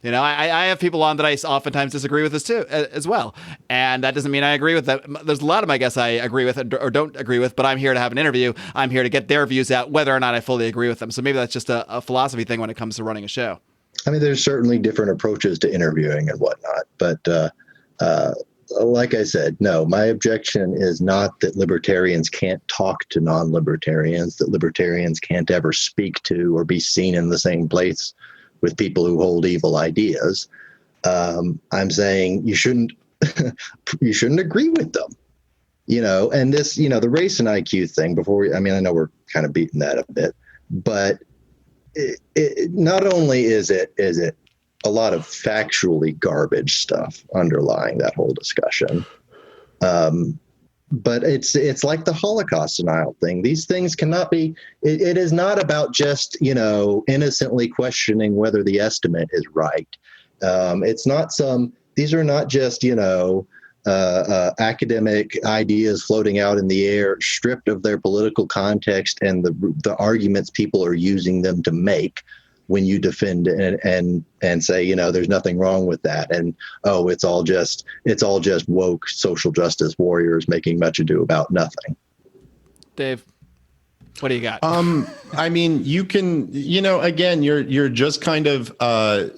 have people on that I oftentimes disagree with as well, and that doesn't mean I agree with them. There's a lot of my guests I agree with or don't agree with, but I'm here to have an interview. I'm here to get their views out, whether or not I fully agree with them. So maybe that's just a philosophy thing when it comes to running a show. I mean, there's certainly different approaches to interviewing and whatnot, but like I said, no, my objection is not that libertarians can't talk to non-libertarians, that libertarians can't ever speak to or be seen in the same place with people who hold evil ideas. I'm saying you shouldn't agree with them, and this, the race and IQ thing I know we're kind of beating that a bit, but it not only is it a lot of factually garbage stuff underlying that whole discussion, but it's like the Holocaust denial thing. These things cannot be. It is not about just innocently questioning whether the estimate is right. It's not these are not just academic ideas floating out in the air, stripped of their political context and the arguments people are using them to make when you defend and say, there's nothing wrong with that. And, it's all just woke social justice warriors making much ado about nothing. Dave, what do you got? I mean, you can, again, you're just kind of,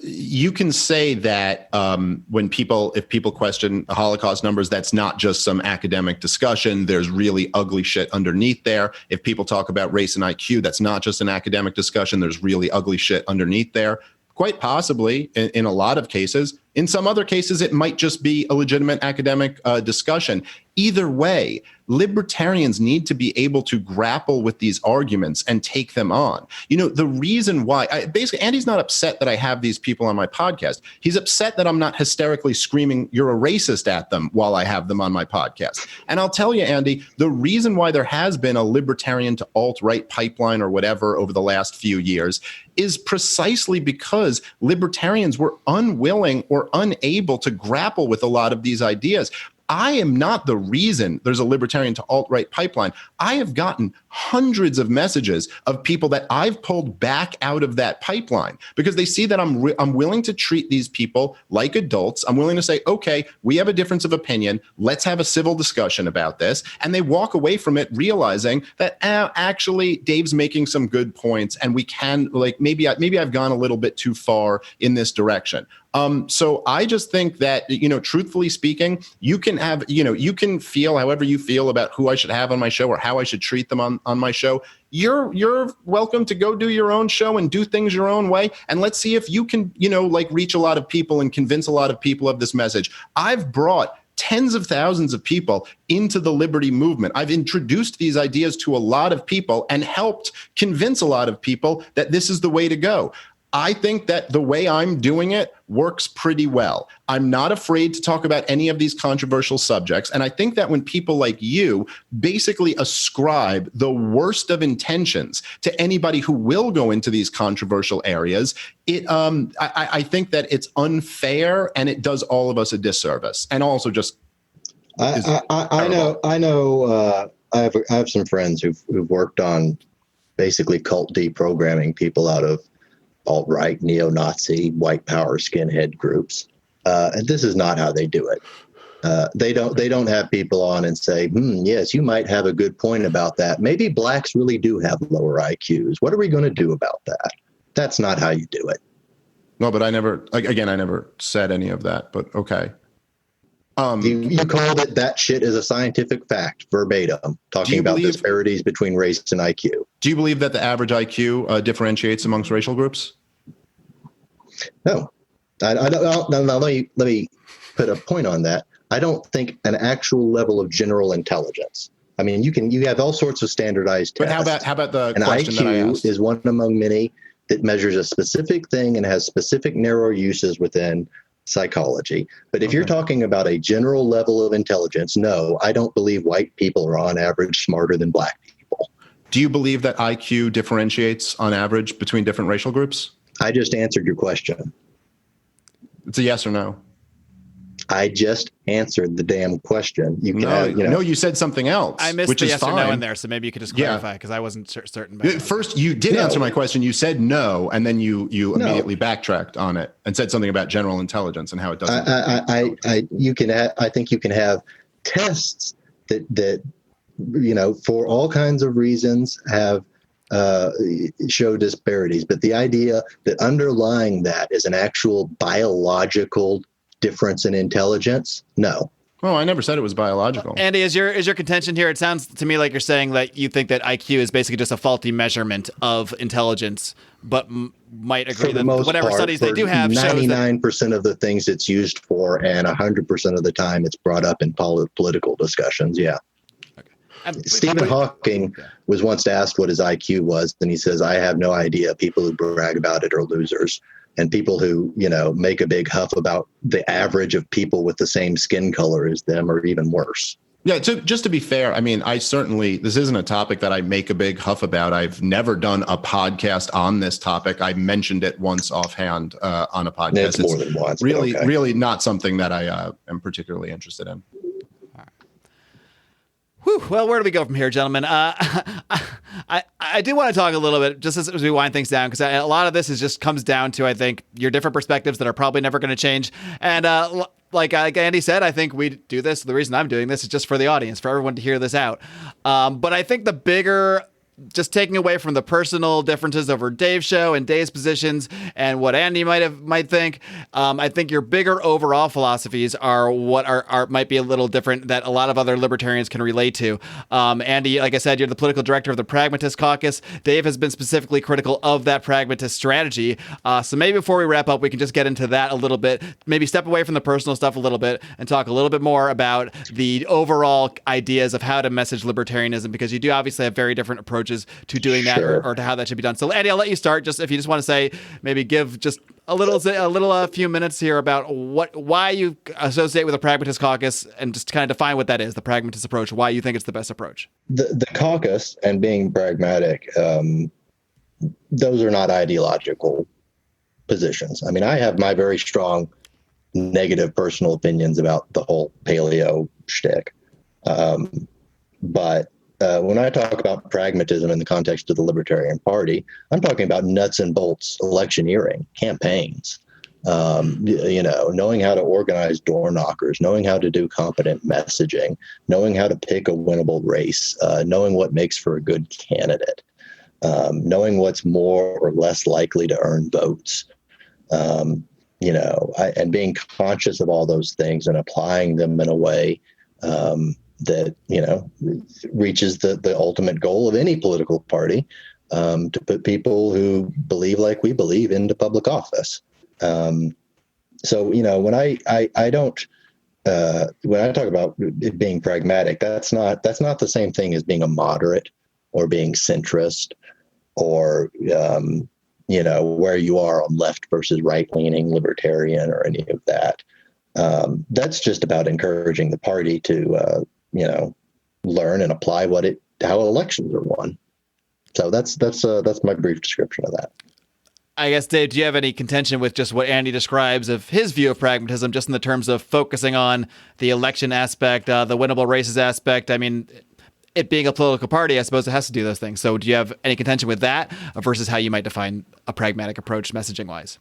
you can say that if people question the Holocaust numbers, that's not just some academic discussion. There's really ugly shit underneath there. If people talk about race and IQ, that's not just an academic discussion. There's really ugly shit underneath there. Quite possibly, in a lot of cases. In some other cases, it might just be a legitimate academic discussion. Either way, libertarians need to be able to grapple with these arguments and take them on. The reason why, basically, Andy's not upset that I have these people on my podcast. He's upset that I'm not hysterically screaming, "You're a racist" at them while I have them on my podcast. And I'll tell you, Andy, the reason why there has been a libertarian to alt-right pipeline or whatever over the last few years is precisely because libertarians were unwilling or unable to grapple with a lot of these ideas. I am not the reason there's a libertarian to alt-right pipeline. I have gotten hundreds of messages of people that I've pulled back out of that pipeline because they see that I'm willing to treat these people like adults. I'm willing to say, okay, we have a difference of opinion. Let's have a civil discussion about this. And they walk away from it realizing that actually Dave's making some good points and we can, maybe I've gone a little bit too far in this direction. So I just think that, truthfully speaking, you can have, you can feel however you feel about who I should have on my show or how I should treat them on my show. You're welcome to go do your own show and do things your own way. And let's see if you can, reach a lot of people and convince a lot of people of this message. I've brought tens of thousands of people into the liberty movement. I've introduced these ideas to a lot of people and helped convince a lot of people that this is the way to go. I think that the way I'm doing it works pretty well. I'm not afraid to talk about any of these controversial subjects. And I think that when people like you basically ascribe the worst of intentions to anybody who will go into these controversial areas, I think that it's unfair and it does all of us a disservice. And also just I have some friends who've worked on basically cult deprogramming people out of alt-right, neo-Nazi, white power skinhead groups. And this is not how they do it. They don't have people on and say, yes, you might have a good point about that. Maybe blacks really do have lower IQs. What are we going to do about that? That's not how you do it. No, but I never said any of that, but okay. You called it that shit is a scientific fact, verbatim, talking about disparities between race and IQ. Do you believe that the average IQ differentiates amongst racial groups? No, I don't. No, let me put a point on that. I don't think an actual level of general intelligence. I mean, you have all sorts of standardized tests. But how about the and question that I asked? IQ is one among many that measures a specific thing and has specific narrow uses within psychology. But if you're talking about a general level of intelligence, no, I don't believe white people are on average smarter than black people. Do you believe that IQ differentiates on average between different racial groups? I just answered your question. It's a yes or no. I just answered the damn question. You can no, you said something else. I missed which the is yes fine. or no in there, so maybe you could just clarify because I wasn't certain. About First, you did answer my question. You said no, and then you immediately backtracked on it and said something about general intelligence and how it doesn't. I think you can have tests that for all kinds of reasons have show disparities, but the idea that underlying that is an actual biological difference in intelligence, no. Oh, I never said it was biological. Andy, is your contention here? It sounds to me like you're saying that you think that IQ is basically just a faulty measurement of intelligence, but might agree that whatever studies they do have shows 99% of the things it's used for, and 100% of the time it's brought up in political discussions. Yeah. Stephen Hawking was once asked what his IQ was, and he says, I have no idea. People who brag about it are losers. And people who, make a big huff about the average of people with the same skin color as them are even worse. Yeah, just to be fair, I mean, this isn't a topic that I make a big huff about. I've never done a podcast on this topic. I mentioned it once offhand on a podcast. It's more than once. Really not something that I am particularly interested in. Whew, well, where do we go from here, gentlemen? I do want to talk a little bit, just as we wind things down, because a lot of this just comes down to, I think, your different perspectives that are probably never going to change. And like Andy said, I think we do this. The reason I'm doing this is just for the audience, for everyone to hear this out. But I think the bigger, just taking away from the personal differences over Dave's show and Dave's positions and what Andy might think, I think your bigger overall philosophies are what are might be a little different that a lot of other libertarians can relate to. Andy, like I said, you're the political director of the Pragmatist Caucus. Dave has been specifically critical of that pragmatist strategy. So maybe before we wrap up, we can just get into that a little bit, maybe step away from the personal stuff a little bit and talk a little bit more about the overall ideas of how to message libertarianism, because you do obviously have very different approaches to doing that, or to how that should be done. So Andy, I'll let you start. Just if you just want to say, maybe give just a few minutes here about why you associate with the Pragmatist Caucus, and just kind of define what that is, the pragmatist approach, why you think it's the best approach. The caucus and being pragmatic, those are not ideological positions. I mean, I have my very strong negative personal opinions about the whole paleo shtick. But when I talk about pragmatism in the context of the Libertarian Party, I'm talking about nuts and bolts electioneering, campaigns, knowing how to organize door knockers, knowing how to do competent messaging, knowing how to pick a winnable race, knowing what makes for a good candidate, knowing what's more or less likely to earn votes, and being conscious of all those things and applying them in a way that reaches the ultimate goal of any political party, to put people who believe like we believe into public office. So when I don't when I talk about it being pragmatic, that's not the same thing as being a moderate or being centrist or where you are on left versus right leaning libertarian or any of that. That's just about encouraging the party to learn and apply how elections are won. So that's my brief description of that. I guess, Dave, do you have any contention with just what Andy describes of his view of pragmatism, just in the terms of focusing on the election aspect, the winnable races aspect? I mean, it being a political party, I suppose it has to do those things. So do you have any contention with that versus how you might define a pragmatic approach messaging wise?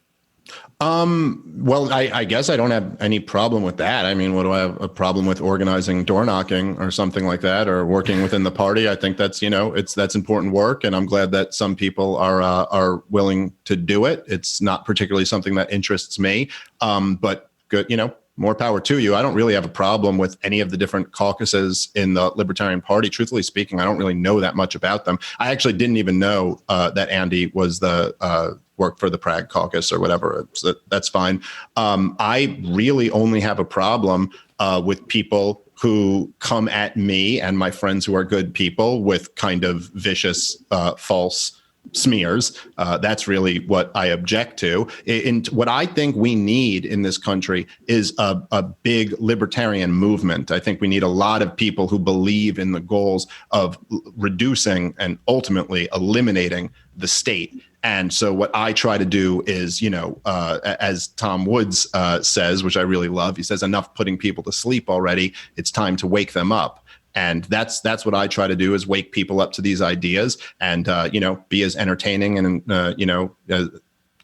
Well, I guess I don't have any problem with that. I mean, what do I have a problem with organizing door knocking or something like that, or working within the party? I think that's, that's important work. And I'm glad that some people are willing to do it. It's not particularly something that interests me. But good, more power to you. I don't really have a problem with any of the different caucuses in the Libertarian Party. Truthfully speaking, I don't really know that much about them. I actually didn't even know that Andy was work for the Prag Caucus or whatever. So that's fine. I really only have a problem with people who come at me and my friends who are good people with kind of vicious, false smears. That's really what I object to. And what I think we need in this country is a big libertarian movement. I think we need a lot of people who believe in the goals of reducing and ultimately eliminating the state. And so what I try to do is, as Tom Woods says, which I really love, he says, enough putting people to sleep already. It's time to wake them up. And that's what I try to do, is wake people up to these ideas and, be as entertaining and,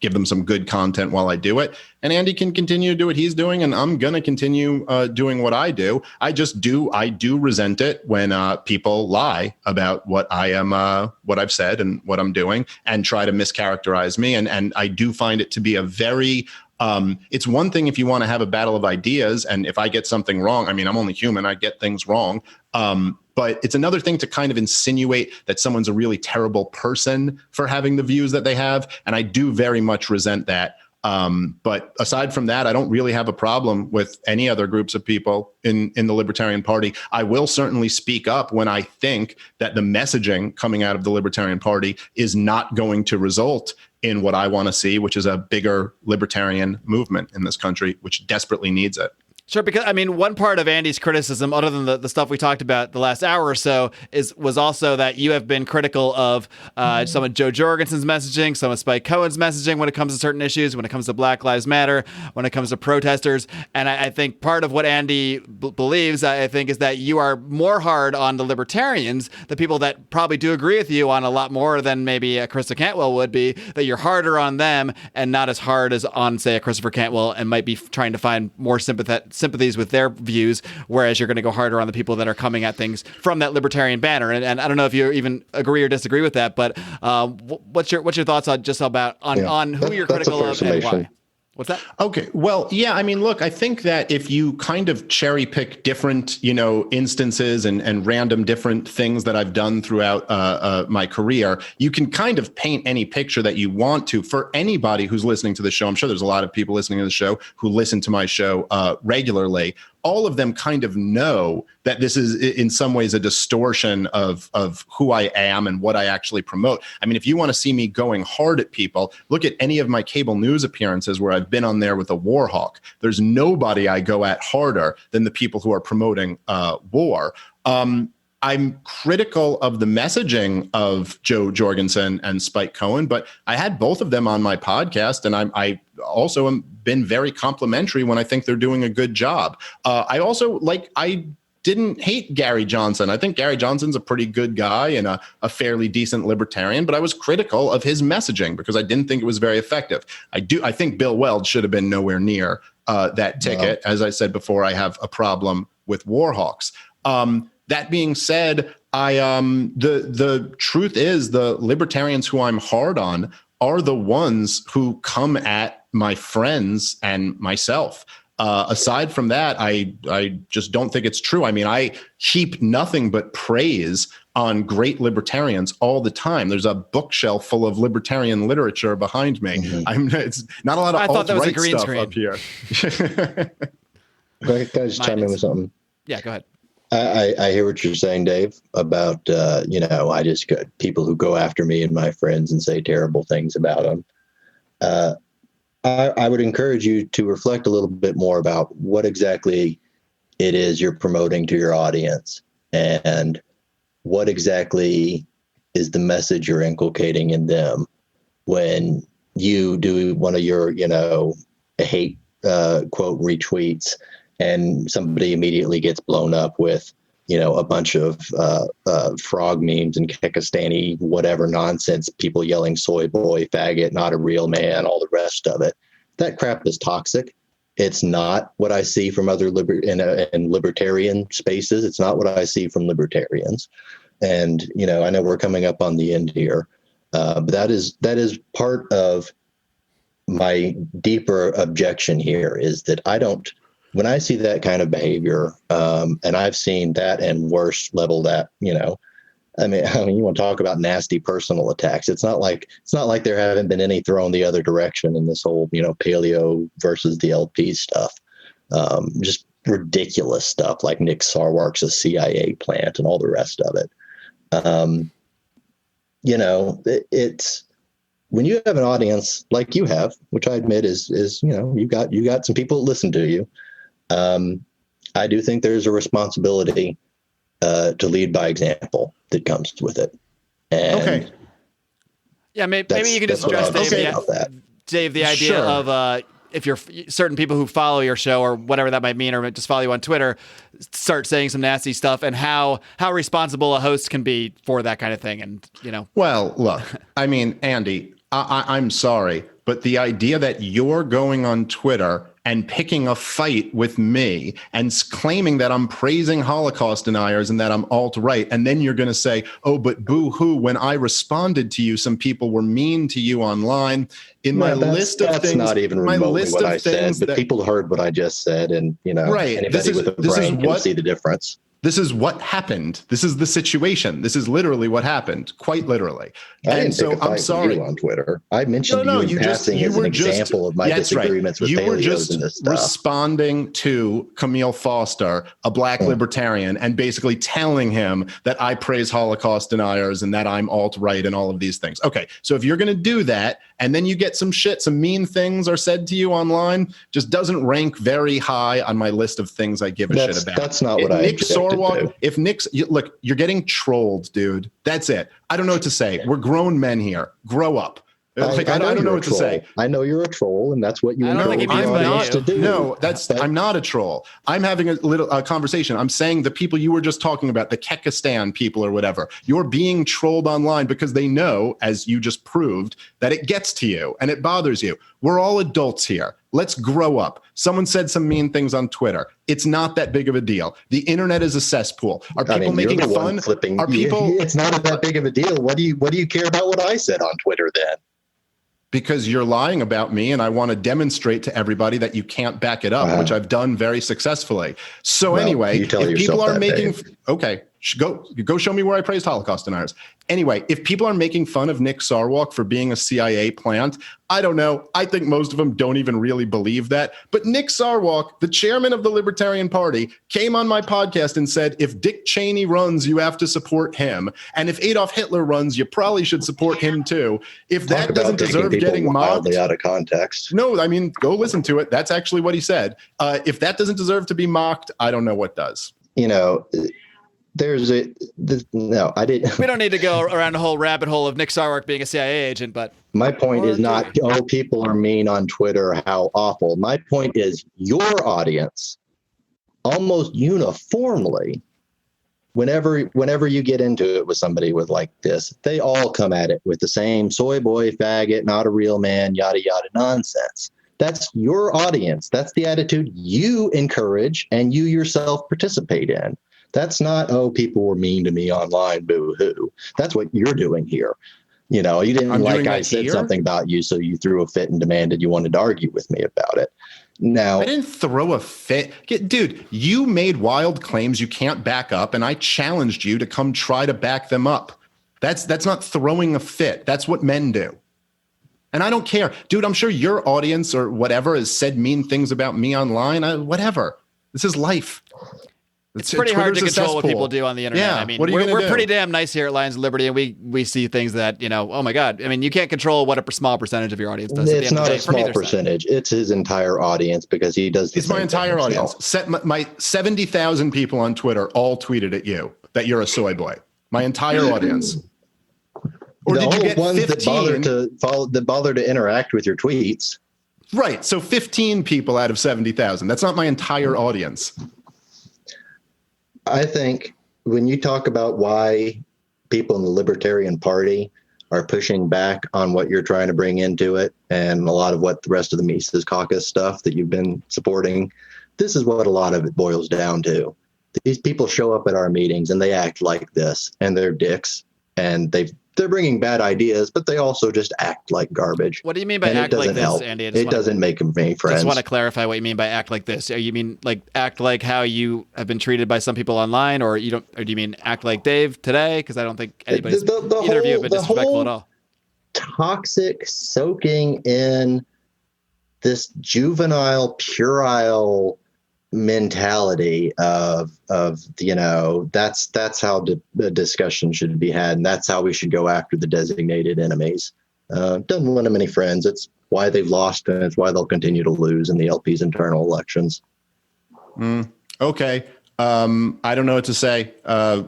give them some good content while I do it. And Andy can continue to do what he's doing, and I'm going to continue doing what I do. I do resent it when people lie about what I've said and what I'm doing and try to mischaracterize me. And I do find it to be a very it's one thing if you want to have a battle of ideas, and if I get something wrong, I mean, I'm only human, I get things wrong. But it's another thing to kind of insinuate that someone's a really terrible person for having the views that they have. And I do very much resent that. But aside from that, I don't really have a problem with any other groups of people in the Libertarian Party. I will certainly speak up when I think that the messaging coming out of the Libertarian Party is not going to result in what I want to see, which is a bigger libertarian movement in this country, which desperately needs it. Sure, because I mean, one part of Andy's criticism, other than the stuff we talked about the last hour or so, was also that you have been critical of some of Joe Jorgensen's messaging, some of Spike Cohen's messaging when it comes to certain issues, when it comes to Black Lives Matter, when it comes to protesters. And I think part of what Andy believes, I think, is that you are more hard on the libertarians, the people that probably do agree with you on a lot more than maybe Christopher Cantwell would be, that you're harder on them and not as hard as on, say, a Christopher Cantwell, and might be trying to find more sympathies with their views, whereas you're going to go harder on the people that are coming at things from that libertarian banner. And I don't know if you even agree or disagree with that, but what's your thoughts on who you're critical of and why? What's that? Okay. Well, yeah, I mean, look, I think that if you kind of cherry pick different, instances and random different things that I've done throughout my career, you can kind of paint any picture that you want to for anybody who's listening to the show. I'm sure there's a lot of people listening to the show who listen to my show regularly. All of them kind of know that this is in some ways a distortion of who I am and what I actually promote. I mean, if you want to see me going hard at people, look at any of my cable news appearances where I've been on there with a war hawk. There's nobody I go at harder than the people who are promoting war. I'm critical of the messaging of Joe Jorgensen and Spike Cohen, but I had both of them on my podcast, and I also am been very complimentary when I think they're doing a good job. I didn't hate Gary Johnson. I think Gary Johnson's a pretty good guy and a fairly decent libertarian, but I was critical of his messaging because I didn't think it was very effective. I think Bill Weld should have been nowhere near that ticket. As I said before, I have a problem with war hawks. That being said, the truth is the libertarians who I'm hard on are the ones who come at my friends and myself. Aside from that, I just don't think it's true. I mean, I heap nothing but praise on great libertarians all the time. There's a bookshelf full of libertarian literature behind me. Mm-hmm. It's not a lot of alt-right stuff screen up here. Can I just chime in with something? Yeah, go ahead. I hear what you're saying, Dave, about, I just got people who go after me and my friends and say terrible things about them. I would encourage you to reflect a little bit more about what exactly it is you're promoting to your audience and what exactly is the message you're inculcating in them when you do one of your, hate quote retweets and somebody immediately gets blown up with, a bunch of frog memes and Kekistani, whatever nonsense, people yelling soy boy, faggot, not a real man, all the rest of it. That crap is toxic. It's not what I see from other in libertarian spaces. It's not what I see from libertarians. And, I know we're coming up on the end here, but that is part of my deeper objection here is that when I see that kind of behavior, and I've seen that and worse level that, I mean, you want to talk about nasty personal attacks. It's not like there haven't been any thrown the other direction in this whole, paleo versus the LP stuff. Just ridiculous stuff like Nick Sarwark's a CIA plant and all the rest of it. It's when you have an audience like you have, which I admit is you got some people that listen to you. I do think there's a responsibility to lead by example that comes with it. And Okay. Yeah, maybe you can just address Dave, the idea Sure. of if you're certain people who follow your show or whatever that might mean, or just follow you on Twitter, start saying some nasty stuff, and how responsible a host can be for that kind of thing. And, Well, look, I mean, Andy, I'm sorry, but the idea that you're going on Twitter and picking a fight with me and claiming that I'm praising Holocaust deniers and that I'm alt-right, and then you're going to say, oh, but boo-hoo, when I responded to you, some people were mean to you online. In my list of things, that's not even remotely what I said, but people heard what I just said, and right. Anybody with a brain can see the difference. This is what happened. This is the situation. This is literally what happened, quite literally. And so I'm sorry. You on Twitter, I mentioned you in passing as an example of my disagreements with paleos and this stuff. Responding to Camille Foster, a black libertarian, and basically telling him that I praise Holocaust deniers and that I'm alt-right and all of these things. Okay, so if you're going to do that, and then you get some mean things are said to you online, just doesn't rank very high on my list of things I give a shit about. That's not what I objected to. If Nick's, look, you're getting trolled, dude. That's it. I don't know what to say. We're grown men here. Grow up. I don't know what to say. I know you're a troll, and that's what you encourage your audience to do. No, I'm not a troll. I'm having a conversation. I'm saying the people you were just talking about, the Kekistan people or whatever, you're being trolled online because they know, as you just proved, that it gets to you and it bothers you. We're all adults here. Let's grow up. Someone said some mean things on Twitter. It's not that big of a deal. The internet is a cesspool. Are people making fun? Are people? It's not that big of a deal. What do you care about what I said on Twitter then? Because you're lying about me, and I want to demonstrate to everybody that you can't back it up, which I've done very successfully. So anyway, if people are making go show me where I praised Holocaust deniers. Anyway, if people are making fun of Nick Sarwark for being a CIA plant, I don't know. I think most of them don't even really believe that. But Nick Sarwark, the chairman of the Libertarian Party, came on my podcast and said, if Dick Cheney runs, you have to support him. And if Adolf Hitler runs, you probably should support him too. If that doesn't deserve getting mocked, out of context. No, I mean, go listen to it. That's actually what he said. If that doesn't deserve to be mocked, I don't know what does. No, I didn't. We don't need to go around the whole rabbit hole of Nick Sarwark being a CIA agent, but my point is not, people are mean on Twitter, how awful. My point is your audience, almost uniformly, whenever you get into it with somebody with like this, they all come at it with the same soy boy, faggot, not a real man, yada, yada nonsense. That's your audience. That's the attitude you encourage and you yourself participate in. That's not, people were mean to me online, boo-hoo. That's what you're doing here. You didn't like I said something about you, so you threw a fit and demanded you wanted to argue with me about it. Now, I didn't throw a fit. Dude, you made wild claims you can't back up, and I challenged you to come try to back them up. That's not throwing a fit. That's what men do. And I don't care. Dude, I'm sure your audience or whatever has said mean things about me online. Whatever. This is life. It's pretty hard to control what people do on the internet. Yeah, I mean, we're pretty damn nice here at Lions of Liberty, and we see things that, oh my God. I mean, you can't control what a small percentage of your audience does. It's not a small percentage. It's his entire audience because he does the It's my entire audience. My 70,000 people on Twitter all tweeted at you that you're a soy boy. My entire audience. Or the did you get ones 15? that bother to interact with your tweets? Right. So 15 people out of 70,000. That's not my entire audience. I think when you talk about why people in the Libertarian Party are pushing back on what you're trying to bring into it and a lot of what the rest of the Mises Caucus stuff that you've been supporting, this is what a lot of it boils down to. These people show up at our meetings and they act like this, and they're dicks, and they've they're bringing bad ideas, but they also just act like garbage. What do you mean by And act like this, help. Andy? It doesn't make them any friends. Just want to clarify what you mean by act like this. You mean like act like how you have been treated by some people online, or do you mean act like Dave today? Because I don't think anybody's either of you have been disrespectful at all. Toxic, soaking in this juvenile, puerile mentality of that's how the discussion should be had, and that's how we should go after the designated enemies. Doesn't win them any friends. It's why they've lost, and it's why they'll continue to lose in the LP's internal elections. Okay. I don't know what to say.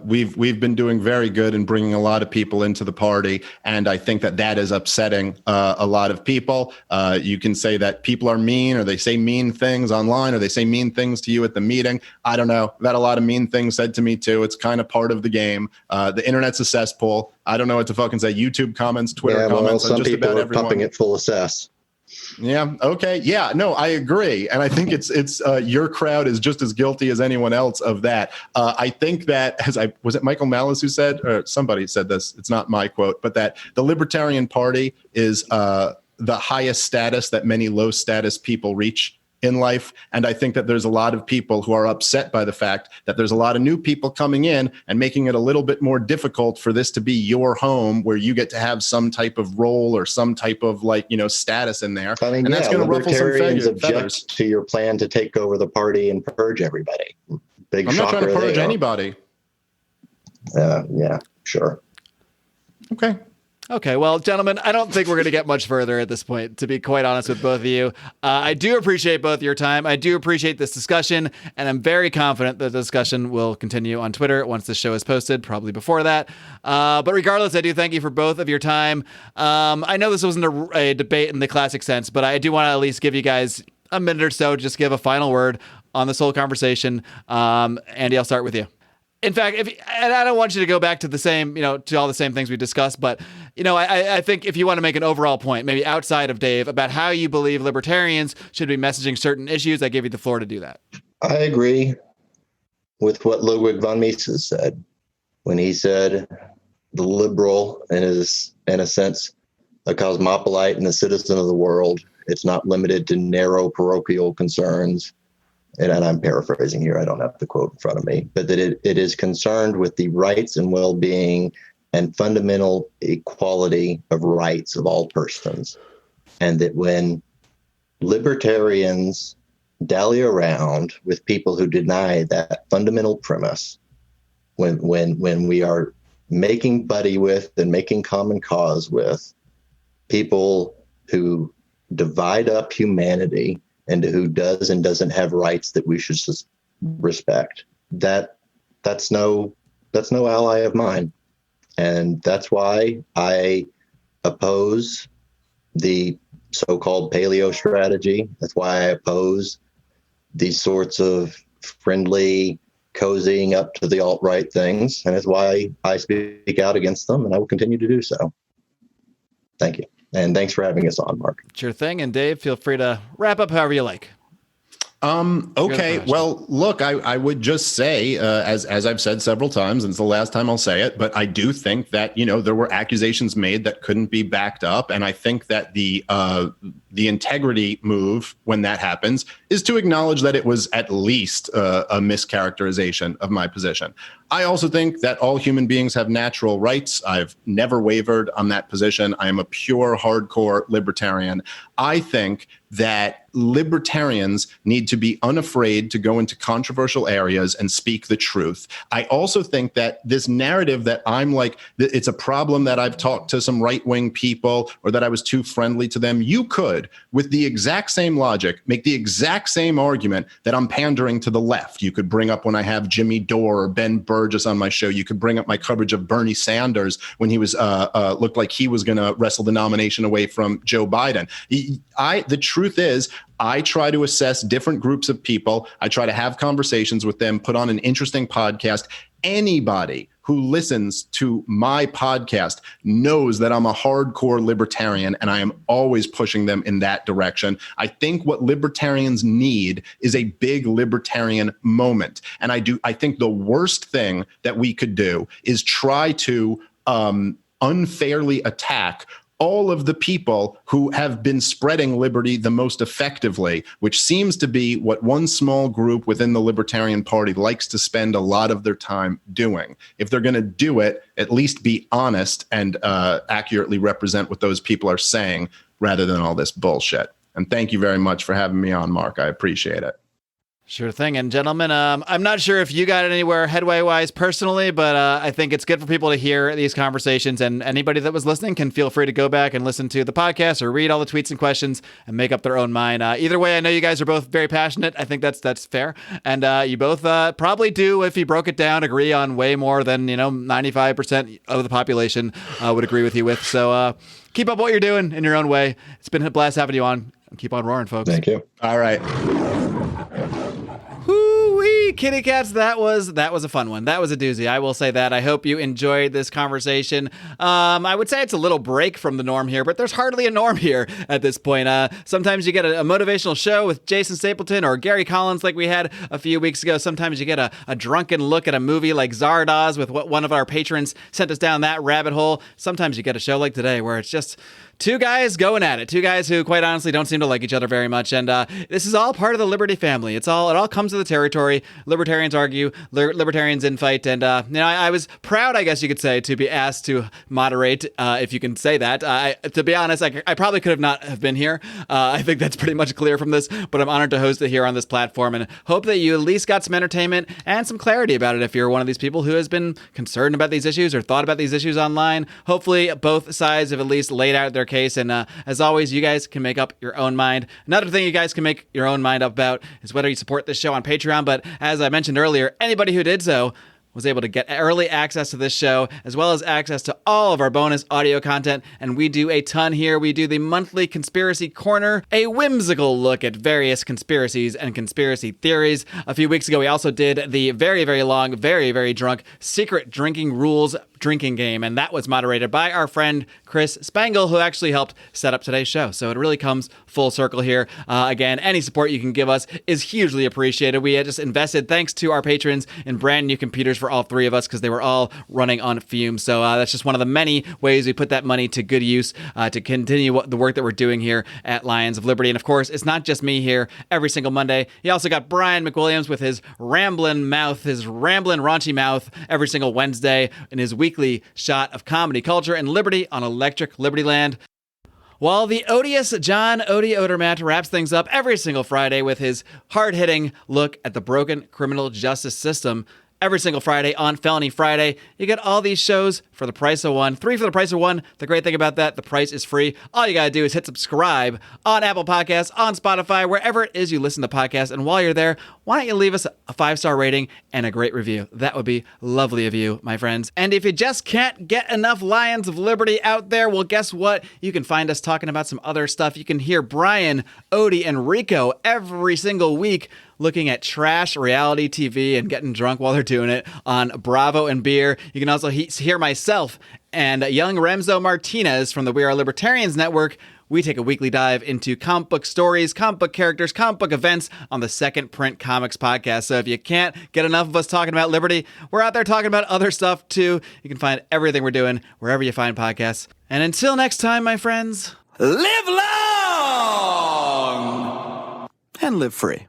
We've been doing very good in bringing a lot of people into the party, and I think that is upsetting a lot of people. You can say that people are mean, or they say mean things online, or they say mean things to you at the meeting. I don't know. I've had a lot of mean things said to me too. It's kind of part of the game. The internet's a cesspool. I don't know what to fucking say. YouTube comments, Twitter comments, some just people about are everyone. pumping it full of cess. Yeah. Okay. Yeah. No, I agree, and I think it's your crowd is just as guilty as anyone else of that. I think that was it Michael Malice who said, or somebody said this. It's not my quote, but that the Libertarian Party is the highest status that many low status people reach in life. And I think that there's a lot of people who are upset by the fact that there's a lot of new people coming in and making it a little bit more difficult for this to be your home, where you get to have some type of role or some type of status in there. I mean, and that's going to ruffle some Libertarians feathers. object to your plan to take over the party and purge everybody. Big I'm not shocker, trying to purge they are. anybody. Yeah, sure. Okay. Okay, well, gentlemen, I don't think we're going to get much further at this point, to be quite honest with both of you. I do appreciate both your time. I do appreciate this discussion, and I'm very confident that the discussion will continue on Twitter once the show is posted, probably before that. But regardless, I do thank you for both of your time. I know this wasn't a debate in the classic sense, but I do want to at least give you guys a minute or so to just give a final word on this whole conversation. Andy, I'll start with you. In fact, and I don't want you to go back to the same, to all the same things we discussed, but, I think if you want to make an overall point, maybe outside of Dave, about how you believe libertarians should be messaging certain issues, I give you the floor to do that. I agree with what Ludwig von Mises said when he said the liberal is, in a sense, a cosmopolite and a citizen of the world. It's not limited to narrow parochial concerns. And I'm paraphrasing here, I don't have the quote in front of me, but that it is concerned with the rights and well-being and fundamental equality of rights of all persons. And that when libertarians dally around with people who deny that fundamental premise, when we are making buddy with and making common cause with people who divide up humanity and who does and doesn't have rights that we should respect, that's no ally of mine. And that's why I oppose the so-called paleo strategy. That's why I oppose these sorts of friendly cozying up to the alt-right things. And that's why I speak out against them, and I will continue to do so. Thank you. And thanks for having us on, Mark. Sure thing. And Dave, feel free to wrap up however you like. Okay. Well, look, I would just say, as I've said several times, and it's the last time I'll say it, but I do think that, there were accusations made that couldn't be backed up. And I think that the integrity move when that happens is to acknowledge that it was at least a mischaracterization of my position. I also think that all human beings have natural rights. I've never wavered on that position. I am a pure, hardcore libertarian. I think that libertarians need to be unafraid to go into controversial areas and speak the truth. I also think that this narrative that I'm like, it's a problem that I've talked to some right-wing people or that I was too friendly to them. You could, with the exact same logic, make the exact same argument that I'm pandering to the left. You could bring up when I have Jimmy Dore or Ben Burgess on my show. You could bring up my coverage of Bernie Sanders when he was looked like he was going to wrestle the nomination away from Joe Biden. The truth is, I try to assess different groups of people. I try to have conversations with them, put on an interesting podcast. Anybody who listens to my podcast knows that I'm a hardcore libertarian, and I am always pushing them in that direction. I think what libertarians need is a big libertarian moment. And I think the worst thing that we could do is try to unfairly attack all of the people who have been spreading liberty the most effectively, which seems to be what one small group within the Libertarian Party likes to spend a lot of their time doing. If they're going to do it, at least be honest and accurately represent what those people are saying rather than all this bullshit. And thank you very much for having me on, Mark. I appreciate it. Sure thing. And gentlemen, I'm not sure if you got it anywhere headway-wise personally, but I think it's good for people to hear these conversations, and anybody that was listening can feel free to go back and listen to the podcast or read all the tweets and questions and make up their own mind. Either way, I know you guys are both very passionate. I think that's fair. And you both probably do, if you broke it down, agree on way more than 95% of the population would agree with you with. So keep up what you're doing in your own way. It's been a blast having you on. Keep on roaring, folks. Thank you. All right. Woo-wee, kitty cats, that was a fun one. That was a doozy. I will say that. I hope you enjoyed this conversation. I would say it's a little break from the norm here, but there's hardly a norm here at this point. Sometimes you get a motivational show with Jason Stapleton or Gary Collins like we had a few weeks ago. Sometimes you get a drunken look at a movie like Zardoz with what one of our patrons sent us down that rabbit hole. Sometimes you get a show like today where it's just two guys going at it. Two guys who, quite honestly, don't seem to like each other very much. And this is all part of the Liberty family. It all comes to the territory. Libertarians argue, libertarians infight. And, I was proud, I guess you could say, to be asked to moderate, if you can say that. To be honest, I probably could have not have been here. I think that's pretty much clear from this. But I'm honored to host it here on this platform and hope that you at least got some entertainment and some clarity about it if you're one of these people who has been concerned about these issues or thought about these issues online. Hopefully, both sides have at least laid out their case. And as always, you guys can make up your own mind. Another thing you guys can make your own mind up about is whether you support this show on Patreon. But as I mentioned earlier, anybody who did so was able to get early access to this show, as well as access to all of our bonus audio content. And we do a ton here. We do the monthly Conspiracy Corner, a whimsical look at various conspiracies and conspiracy theories. A few weeks ago, we also did the very, very long, very, very drunk Secret Drinking Rules drinking game, and that was moderated by our friend Chris Spangle, who actually helped set up today's show. So it really comes full circle here. Again, any support you can give us is hugely appreciated. We had just invested, thanks to our patrons, in brand new computers for all three of us because they were all running on fumes. So that's just one of the many ways we put that money to good use to continue the work that we're doing here at Lions of Liberty. And of course, it's not just me here every single Monday. You also got Brian McWilliams with his rambling mouth, his rambling raunchy mouth every single Wednesday in his weekly shot of comedy, culture, and liberty on Electric Liberty Land. While the odious John Odie Odermatt wraps things up every single Friday with his hard-hitting look at the broken criminal justice system. Every single Friday on Felony Friday, you get all these shows for the price of one. 3 for the price of one. The great thing about that, the price is free. All you gotta do is hit subscribe on Apple Podcasts, on Spotify, wherever it is you listen to podcasts. And while you're there, why don't you leave us a 5-star rating and a great review? That would be lovely of you, my friends. And if you just can't get enough Lions of Liberty out there, well, guess what? You can find us talking about some other stuff. You can hear Brian, Odie, and Rico every single week looking at trash reality TV and getting drunk while they're doing it on Bravo and Beer. You can also hear myself and young Remzo Martinez from the We Are Libertarians Network. We take a weekly dive into comic book stories, comic book characters, comic book events on the Second Print Comics podcast. So if you can't get enough of us talking about liberty, we're out there talking about other stuff too. You can find everything we're doing wherever you find podcasts. And until next time, my friends, live long and live free.